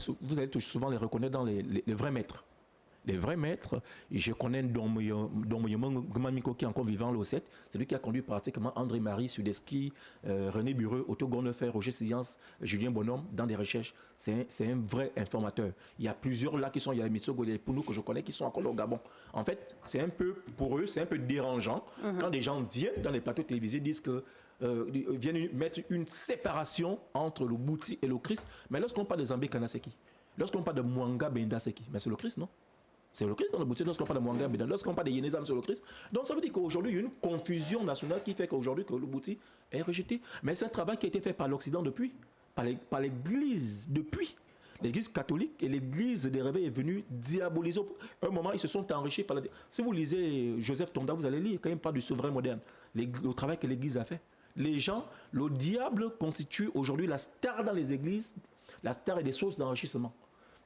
souvent les reconnaître dans les vrais maîtres. Les vrais maîtres, je connais Ndombé Gmamiko qui est encore vivant le 7, c'est lui qui a conduit pratiquement André-Marie Sudeski, René Bureux, Otto Gornefer, Roger Siliance, Julien Bonhomme dans des recherches. C'est un vrai informateur. Il y a plusieurs là qui sont, il y a les Mitsogo, les Pounou que je connais qui sont encore au Gabon. En fait, c'est un peu, pour eux, c'est un peu dérangeant quand des gens viennent dans les plateaux télévisés, disent que viennent mettre une séparation entre le Bouti et le Christ. Mais lorsqu'on parle de Zambé Kanaseki, lorsqu'on parle de Mwanga Bendaseki, mais c'est le Christ, non? C'est le Christ dans le Bouti, lorsqu'on parle de Mwanga Benda, lorsqu'on parle de Yenezam, c'est le Christ. Donc ça veut dire qu'aujourd'hui, il y a une confusion nationale qui fait qu'aujourd'hui, que le Bouti est rejeté. Mais c'est un travail qui a été fait par l'Occident depuis, par l'Église depuis. L'Église catholique et l'Église des réveils est venue diaboliser. À un moment, ils se sont enrichis par la... Si vous lisez Joseph Tonda, vous allez lire quand même pas du souverain moderne, le travail que l'Église a fait. Les gens, le diable constitue aujourd'hui la star dans les églises, la star et des sources d'enrichissement.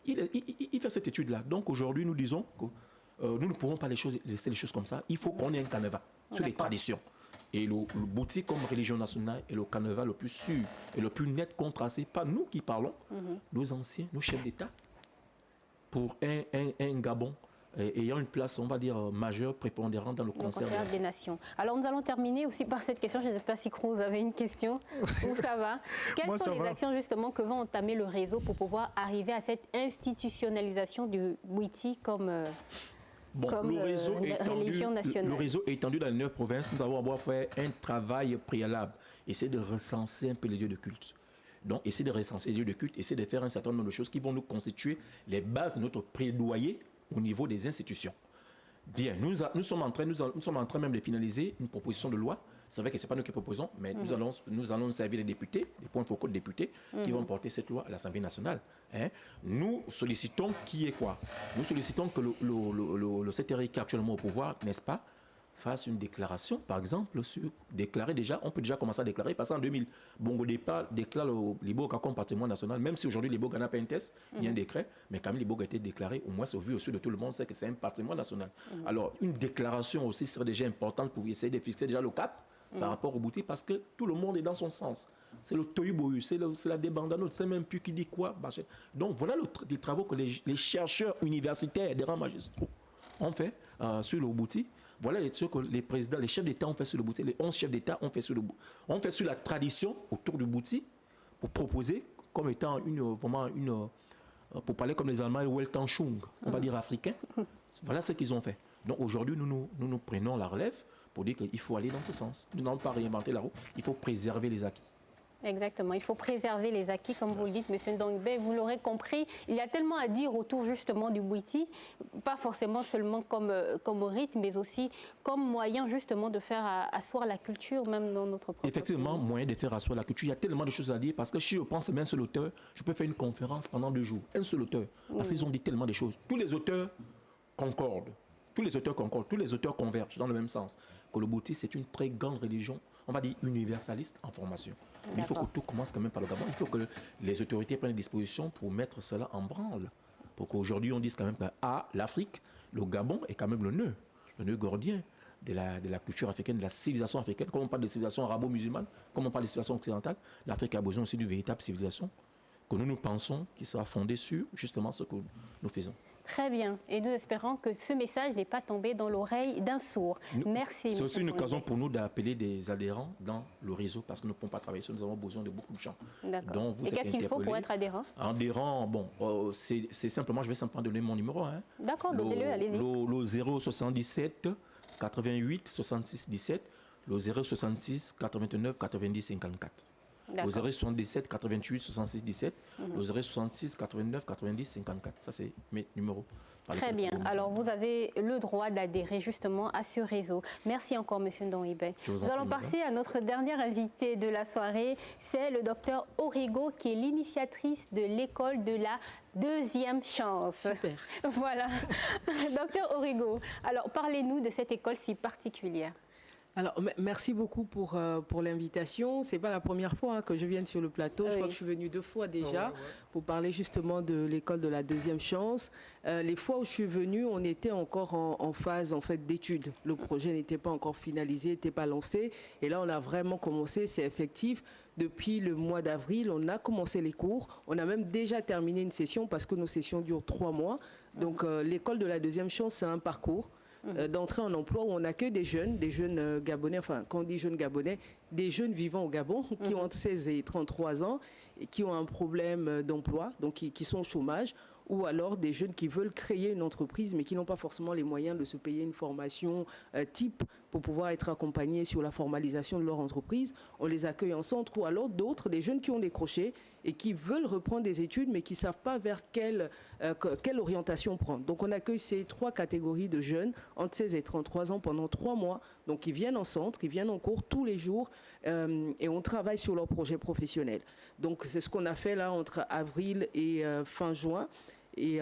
Il fait cette étude-là. Donc aujourd'hui, nous disons que nous ne pourrons pas laisser les choses comme ça. Il faut qu'on ait un canevas sur les traditions. Et le Bouti comme religion nationale est le canevas le plus sûr et le plus net contrasté. Pas nous qui parlons, nos anciens, nos chefs d'État, pour un Gabon ayant une place, on va dire, majeure, prépondérante dans le concert des nations. Alors nous allons terminer aussi par cette question. Je ne sais pas si Cruz avait une question. Où ça va? Quelles sont les actions justement que va entamer le réseau pour pouvoir arriver à cette institutionnalisation du Bouti comme... le réseau est étendu dans les 9 provinces. Nous avons à faire un travail préalable. Essayer de recenser un peu les lieux de culte. Donc, essayer de recenser les lieux de culte, essayer de faire un certain nombre de choses qui vont nous constituer les bases de notre plaidoyer au niveau des institutions. Bien, nous sommes en train même de finaliser une proposition de loi. C'est vrai que ce n'est pas nous qui proposons, mais nous allons servir les députés, les points focaux de députés, qui vont porter cette loi à l'Assemblée nationale. Nous sollicitons qui est quoi? Nous sollicitons que le CTRI qui est actuellement au pouvoir, n'est-ce pas, fasse une déclaration, par exemple, on peut déjà commencer à déclarer, parce qu'en 2000, Bongo Départ déclare le Liboga comme patrimoine national, même si aujourd'hui Liboga n'a pas un test, il y a un décret, mais quand même Liboga a été déclaré, au moins au vu de tout le monde, c'est que c'est un patrimoine national. Alors, une déclaration aussi serait déjà importante pour essayer de fixer déjà le cap par rapport au Bouti, parce que tout le monde est dans son sens. C'est le tohu-bohu, c'est la débandanote, c'est même plus qui dit quoi. Donc voilà les travaux que les chercheurs universitaires des rangs magistraux ont fait sur le Bouti. Voilà les trucs que les présidents, les chefs d'État ont fait sur le Bouti, les 11 chefs d'État ont fait sur le Bouti. On fait sur la tradition autour du Bouti pour proposer comme étant pour parler comme les Allemands, le Weltanschauung, on va dire africain. Voilà ce qu'ils ont fait. Donc aujourd'hui, nous prenons la relève pour dire qu'il faut aller dans ce sens. Nous n'allons pas réinventer la roue, il faut préserver les acquis. Exactement, il faut préserver les acquis, comme vous le dites, M. Ndombé. Vous l'aurez compris, il y a tellement à dire autour justement du Bouti, pas forcément seulement comme rythme, mais aussi comme moyen justement de faire asseoir la culture, même dans notre propre Effectivement, pays. moyen de faire asseoir la culture. Il y a tellement de choses à dire, parce que si je pense même un seul auteur, je peux faire une conférence pendant 2 jours. Un seul auteur, parce qu'ils ont dit tellement de choses. Tous les auteurs concordent, tous les auteurs convergent dans le même sens. Que le Bouti, c'est une très grande religion, on va dire universaliste en formation. Mais il faut que tout commence quand même par le Gabon. Il faut que les autorités prennent des dispositions pour mettre cela en branle. Pour qu'aujourd'hui, on dise quand même que l'Afrique, le Gabon est quand même le nœud gordien de la culture africaine, de la civilisation africaine. Comme on parle de civilisation arabo-musulmane, comme on parle de civilisation occidentale, l'Afrique a besoin aussi d'une véritable civilisation que nous pensons qui sera fondée sur justement ce que nous faisons. Très bien. Et nous espérons que ce message n'est pas tombé dans l'oreille d'un sourd. Merci. C'est aussi une occasion pour nous d'appeler des adhérents dans le réseau parce que nous ne pouvons pas travailler seul. Nous avons besoin de beaucoup de gens. D'accord. Et qu'est-ce qu'il faut pour être adhérent? Adhérent, bon, c'est simplement, je vais simplement donner mon numéro. Hein. D'accord, donnez-le, allez-y. Le 077 88 66 17, le 066 89 90 54. Le 077 88 66 17, le 066 89 90 54. Ça, c'est mes numéros. Très bien. Alors, vous avez le droit d'adhérer justement à ce réseau. Merci encore, M. Ndonibé. Nous allons passer à notre dernière invitée de la soirée. C'est le docteur Origo, qui est l'initiatrice de l'école de la deuxième chance. Super. Voilà. Docteur Origo, alors parlez-nous de cette école si particulière. Alors, merci beaucoup pour l'invitation. Ce n'est pas la première fois que je vienne sur le plateau. Je crois que je suis venue 2 fois déjà pour parler justement de l'école de la deuxième chance. Les fois où je suis venue, on était encore en phase en fait, d'études. Le projet n'était pas encore finalisé, n'était pas lancé. Et là, on a vraiment commencé, c'est effectif. Depuis le mois d'avril, on a commencé les cours. On a même déjà terminé une session parce que nos sessions durent 3 mois. Donc, l'école de la deuxième chance, c'est un parcours d'entrée en emploi où on accueille des jeunes gabonais, enfin quand on dit jeunes gabonais, des jeunes vivant au Gabon qui ont entre 16 et 33 ans et qui ont un problème d'emploi, donc qui sont au chômage, ou alors des jeunes qui veulent créer une entreprise mais qui n'ont pas forcément les moyens de se payer une formation type pour pouvoir être accompagnés sur la formalisation de leur entreprise. On les accueille en centre, ou alors d'autres, des jeunes qui ont décroché et qui veulent reprendre des études mais qui ne savent pas vers quelle orientation prendre. Donc on accueille ces 3 catégories de jeunes entre 16 et 33 ans pendant 3 mois. Donc ils viennent en centre, ils viennent en cours tous les jours et on travaille sur leur projet professionnel. Donc c'est ce qu'on a fait là entre avril et fin juin. Et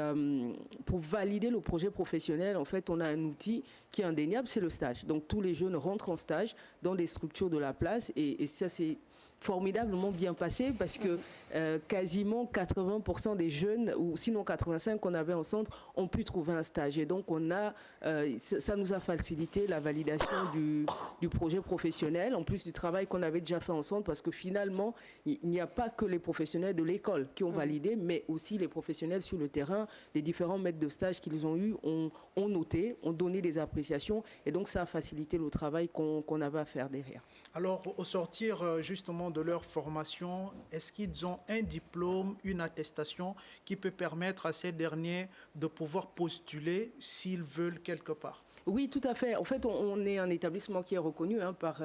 pour valider le projet professionnel, en fait, on a un outil qui est indéniable, c'est le stage. Donc tous les jeunes rentrent en stage dans des structures de la place et ça c'est formidablement bien passé parce que quasiment 80% des jeunes, ou sinon 85% qu'on avait en centre, ont pu trouver un stage. Et donc ça nous a facilité la validation du projet professionnel, en plus du travail qu'on avait déjà fait en centre, parce que finalement, il n'y a pas que les professionnels de l'école qui ont validé, mais aussi les professionnels sur le terrain, les différents maîtres de stage qu'ils ont eus ont noté, ont donné des appréciations, et donc ça a facilité le travail qu'on avait à faire derrière. Alors, au sortir justement de leur formation, est-ce qu'ils ont un diplôme, une attestation qui peut permettre à ces derniers de pouvoir postuler s'ils veulent quelque part? Oui, tout à fait. En fait, on est un établissement qui est reconnu par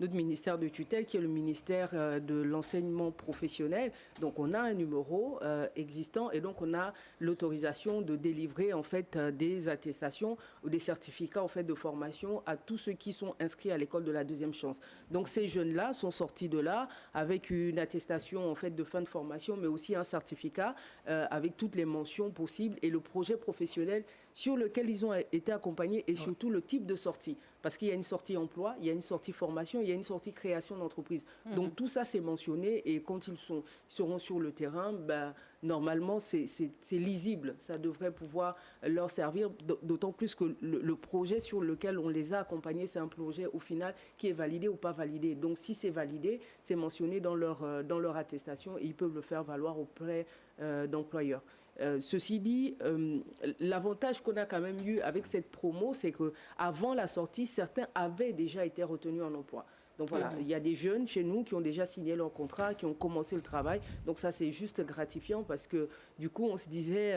notre ministère de tutelle, qui est le ministère de l'enseignement professionnel. Donc, on a un numéro existant et donc on a l'autorisation de délivrer en fait des attestations ou des certificats en fait de formation à tous ceux qui sont inscrits à l'école de la deuxième chance. Donc, ces jeunes-là sont sortis de là avec une attestation en fait de fin de formation, mais aussi un certificat avec toutes les mentions possibles et le projet professionnel sur lequel ils ont été accompagnés et surtout le type de sortie. Parce qu'il y a une sortie emploi, il y a une sortie formation, il y a une sortie création d'entreprise. Donc tout ça, c'est mentionné et quand ils seront sur le terrain, normalement, c'est lisible. Ça devrait pouvoir leur servir, d'autant plus que le projet sur lequel on les a accompagnés, c'est un projet au final qui est validé ou pas validé. Donc si c'est validé, c'est mentionné dans leur attestation et ils peuvent le faire valoir auprès d'employeurs. Ceci dit, l'avantage qu'on a quand même eu avec cette promo, c'est qu'avant la sortie, certains avaient déjà été retenus en emploi. Donc voilà, il y a des jeunes chez nous qui ont déjà signé leur contrat, qui ont commencé le travail. Donc ça, c'est juste gratifiant parce que du coup, on se disait,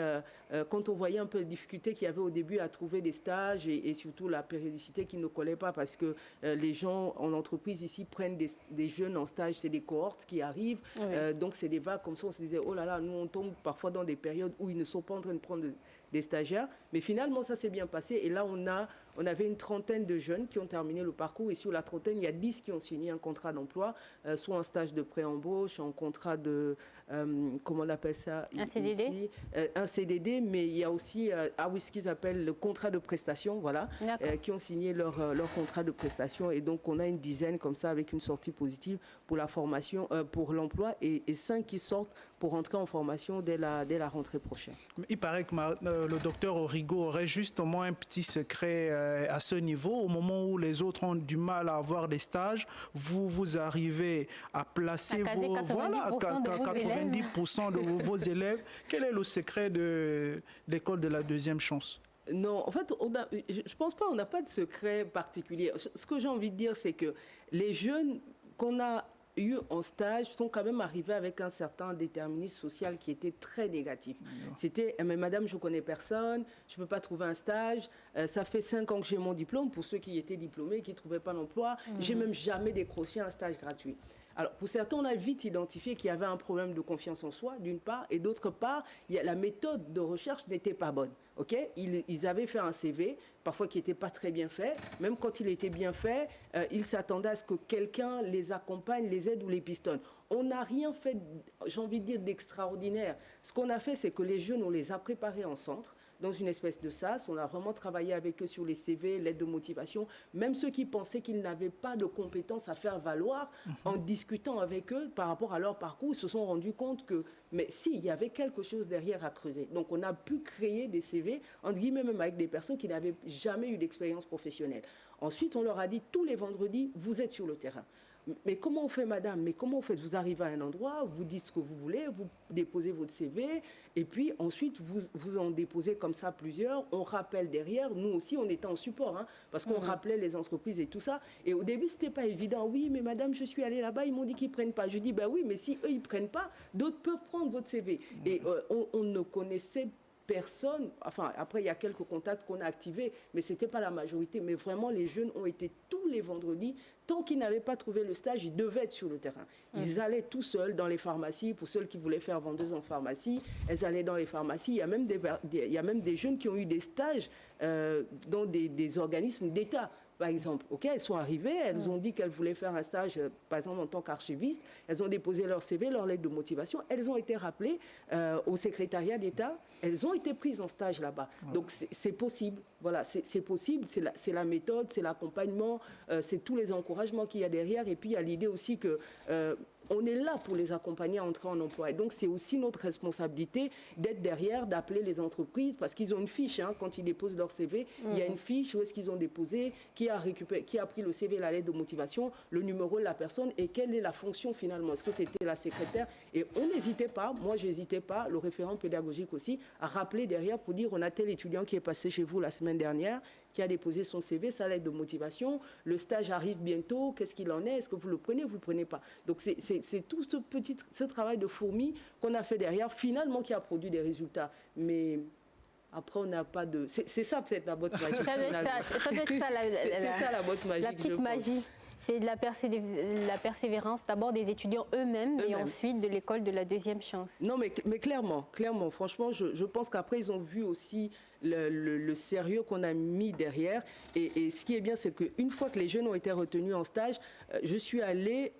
quand on voyait un peu les difficultés qu'il y avait au début à trouver des stages et surtout la périodicité qui ne collait pas parce que les gens en entreprise ici prennent des jeunes en stage, c'est des cohortes qui arrivent. Donc c'est des vagues comme ça, on se disait, oh là là, nous on tombe parfois dans des périodes où ils ne sont pas en train de prendre des stagiaires. Mais finalement, ça s'est bien passé. Et là, on avait une trentaine de jeunes qui ont terminé le parcours. Et sur la trentaine, il y a 10 qui ont signé un contrat d'emploi, soit un stage de pré-embauche, un contrat de, comment on appelle ça un CDD ici, un CDD, mais il y a aussi ce qu'ils appellent le contrat de prestation, voilà, qui ont signé leur contrat de prestation. Et donc, on a une dizaine comme ça avec une sortie positive pour la formation, pour l'emploi et 5 qui sortent pour entrer en formation dès la rentrée prochaine. Il paraît que le docteur Origo aurait justement un petit secret à ce niveau. Au moment où les autres ont du mal à avoir des stages, vous arrivez à placer 90% de vos élèves. Quel est le secret de l'école de la deuxième chance? Non, en fait, je ne pense pas, on n'a pas de secret particulier. Ce que j'ai envie de dire, c'est que les jeunes qu'on a eu en stage sont quand même arrivés avec un certain déterminisme social qui était très négatif. C'était, mais madame, je ne connais personne, je ne peux pas trouver un stage, ça fait 5 ans que j'ai mon diplôme, pour ceux qui étaient diplômés, qui ne trouvaient pas d'emploi, j'ai même jamais décroché un stage gratuit. Alors, pour certains, on a vite identifié qu'il y avait un problème de confiance en soi, d'une part, et d'autre part, la méthode de recherche n'était pas bonne. Okay, ils avaient fait un CV, parfois qui n'était pas très bien fait. Même quand il était bien fait, ils s'attendaient à ce que quelqu'un les accompagne, les aide ou les pistonne. On n'a rien fait, j'ai envie de dire, d'extraordinaire. Ce qu'on a fait, c'est que les jeunes, on les a préparés en centre, dans une espèce de SAS. On a vraiment travaillé avec eux sur les CV, l'aide de motivation. Même ceux qui pensaient qu'ils n'avaient pas de compétences à faire valoir, en discutant avec eux par rapport à leur parcours, se sont rendus compte que, mais si, il y avait quelque chose derrière à creuser. Donc, on a pu créer des CV, entre guillemets, même avec des personnes qui n'avaient jamais eu d'expérience professionnelle. Ensuite, on leur a dit, tous les vendredis, vous êtes sur le terrain. Mais comment on fait, madame? Mais comment on fait? Vous arrivez à un endroit, vous dites ce que vous voulez, vous déposez votre CV, et puis ensuite, vous en déposez comme ça plusieurs. On rappelle derrière. Nous aussi, on était en support, hein, parce qu'on rappelait les entreprises et tout ça. Et au début, ce n'était pas évident. Oui, mais madame, je suis allée là-bas, ils m'ont dit qu'ils ne prennent pas. Je dis, ben oui, mais si eux, ils ne prennent pas, d'autres peuvent prendre votre CV. Et on ne connaissait personne, enfin après il y a quelques contacts qu'on a activés, mais ce n'était pas la majorité, mais vraiment les jeunes ont été tous les vendredis, tant qu'ils n'avaient pas trouvé le stage, ils devaient être sur le terrain. Ils allaient tout seuls dans les pharmacies, pour ceux qui voulaient faire vendeuse en pharmacie, elles allaient dans les pharmacies, il y a même des jeunes qui ont eu des stages dans des organismes d'État. Par exemple, elles sont arrivées, elles ont dit qu'elles voulaient faire un stage, par exemple en tant qu'archiviste, elles ont déposé leur CV, leur lettre de motivation, elles ont été rappelées au secrétariat d'État, elles ont été prises en stage là-bas. Donc c'est possible, voilà, c'est possible, c'est la méthode, c'est l'accompagnement, c'est tous les encouragements qu'il y a derrière, et puis il y a l'idée aussi que on est là pour les accompagner à entrer en emploi. Et donc, c'est aussi notre responsabilité d'être derrière, d'appeler les entreprises, parce qu'ils ont une fiche, hein, quand ils déposent leur CV, il y a une fiche, où est-ce qu'ils ont déposé, qui a pris le CV, la lettre de motivation, le numéro de la personne, et quelle est la fonction finalement. Est-ce que c'était la secrétaire? Et on n'hésitait pas, moi je n'hésitais pas, le référent pédagogique aussi, à rappeler derrière pour dire, on a tel étudiant qui est passé chez vous la semaine dernière, qui a déposé son CV, sa lettre de motivation, le stage arrive bientôt, qu'est-ce qu'il en est, est-ce que vous le prenez, vous ne le prenez pas. Donc c'est tout ce travail de fourmi qu'on a fait derrière, finalement qui a produit des résultats. Mais après, on n'a pas de... C'est ça peut-être la boîte magique. Ça doit être ça la boîte magique. La petite magie. C'est de la persévérance, d'abord des étudiants eux-mêmes et ensuite de l'école de la deuxième chance. Non, mais clairement, franchement, je pense qu'après, ils ont vu aussi le sérieux qu'on a mis derrière. Et ce qui est bien, c'est qu'une fois que les jeunes ont été retenus en stage, je suis allée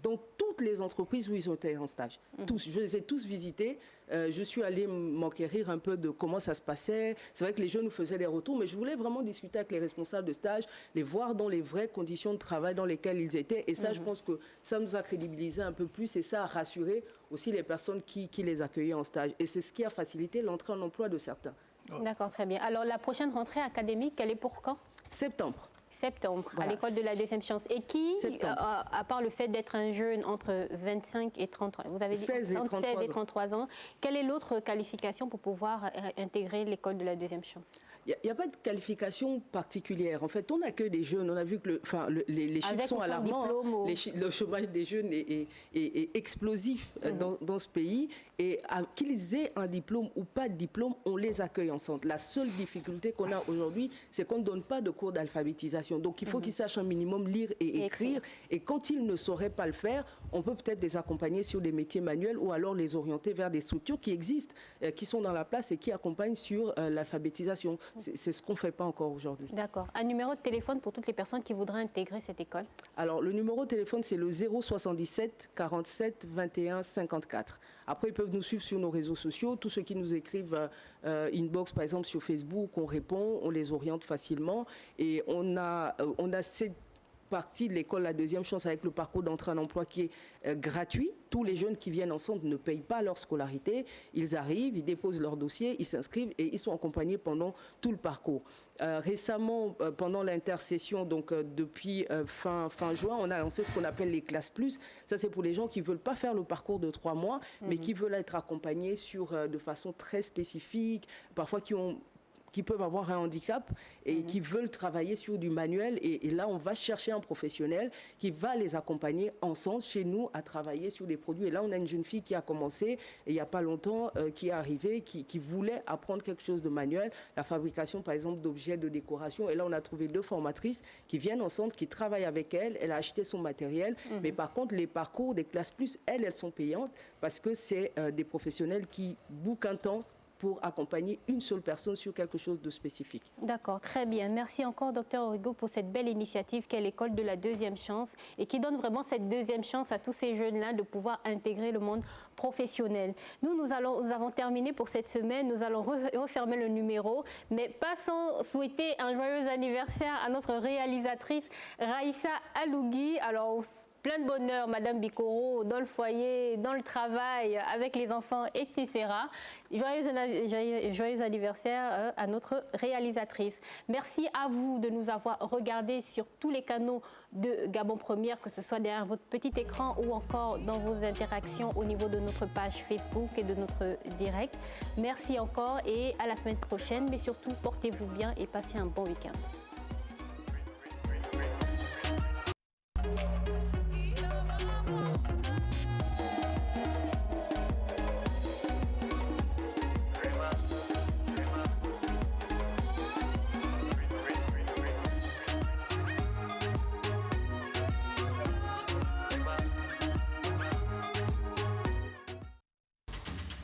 dans toutes les entreprises où ils ont été en stage. Tous, je les ai tous visités. Je suis allée m'enquérir un peu de comment ça se passait. C'est vrai que les jeunes nous faisaient des retours, mais je voulais vraiment discuter avec les responsables de stage, les voir dans les vraies conditions de travail dans lesquelles ils étaient. Et ça, je pense que ça nous a crédibilisé un peu plus et ça a rassuré aussi les personnes qui les accueillaient en stage. Et c'est ce qui a facilité l'entrée en emploi de certains. D'accord, très bien. Alors, la prochaine rentrée académique, elle est pour quand? Septembre. Voilà. À l'école de la deuxième chance. Et qui, à part le fait d'être un jeune entre 25 et 33, vous avez dit 16 et 33 ans, quelle est l'autre qualification pour pouvoir intégrer l'école de la deuxième chance? Il n'y a pas de qualification particulière. En fait, on accueille des jeunes. On a vu que les chiffres sont alarmants. Le chômage des jeunes est explosif dans ce pays. Et qu'ils aient un diplôme ou pas de diplôme, on les accueille en centre. La seule difficulté qu'on a aujourd'hui, c'est qu'on ne donne pas de cours d'alphabétisation. Donc, il faut qu'ils sachent un minimum lire et écrire. Et quand ils ne sauraient pas le faire, on peut peut-être les accompagner sur des métiers manuels ou alors les orienter vers des structures qui existent, qui sont dans la place et qui accompagnent sur l'alphabétisation. C'est ce qu'on ne fait pas encore aujourd'hui. D'accord. Un numéro de téléphone pour toutes les personnes qui voudraient intégrer cette école? Alors, le numéro de téléphone, c'est le 077 47 21 54. Après, ils peuvent nous suivre sur nos réseaux sociaux. Tous ceux qui nous écrivent inbox, par exemple, sur Facebook, on répond, on les oriente facilement. Et on a partie de l'école La Deuxième Chance avec le parcours d'entrée en emploi qui est gratuit. Tous les jeunes qui viennent en centre ne payent pas leur scolarité. Ils arrivent, ils déposent leur dossier, ils s'inscrivent et ils sont accompagnés pendant tout le parcours. Récemment, pendant l'intercession, donc depuis fin juin, on a lancé ce qu'on appelle les classes plus. Ça, c'est pour les gens qui ne veulent pas faire le parcours de 3 mois, mais qui veulent être accompagnés de façon très spécifique, parfois qui peuvent avoir un handicap et qui veulent travailler sur du manuel. Et là, on va chercher un professionnel qui va les accompagner ensemble chez nous à travailler sur des produits. Et là, on a une jeune fille qui a commencé il n'y a pas longtemps, qui est arrivée, qui voulait apprendre quelque chose de manuel, la fabrication, par exemple, d'objets de décoration. Et là, on a trouvé 2 formatrices qui viennent ensemble, qui travaillent avec elle. Elle a acheté son matériel. Mais par contre, les parcours des classes plus, elles sont payantes parce que c'est des professionnels qui bookent un temps pour accompagner une seule personne sur quelque chose de spécifique. D'accord, très bien. Merci encore, Dr Origo, pour cette belle initiative qu'est l'école de la deuxième chance et qui donne vraiment cette deuxième chance à tous ces jeunes-là de pouvoir intégrer le monde professionnel. Nous avons terminé pour cette semaine. Nous allons refermer le numéro, mais pas sans souhaiter un joyeux anniversaire à notre réalisatrice Raïssa Alougui. Alors, plein de bonheur, Madame Bikoro, dans le foyer, dans le travail, avec les enfants, etc. Joyeux anniversaire à notre réalisatrice. Merci à vous de nous avoir regardés sur tous les canaux de Gabon Première, que ce soit derrière votre petit écran ou encore dans vos interactions au niveau de notre page Facebook et de notre direct. Merci encore et à la semaine prochaine, mais surtout portez-vous bien et passez un bon week-end.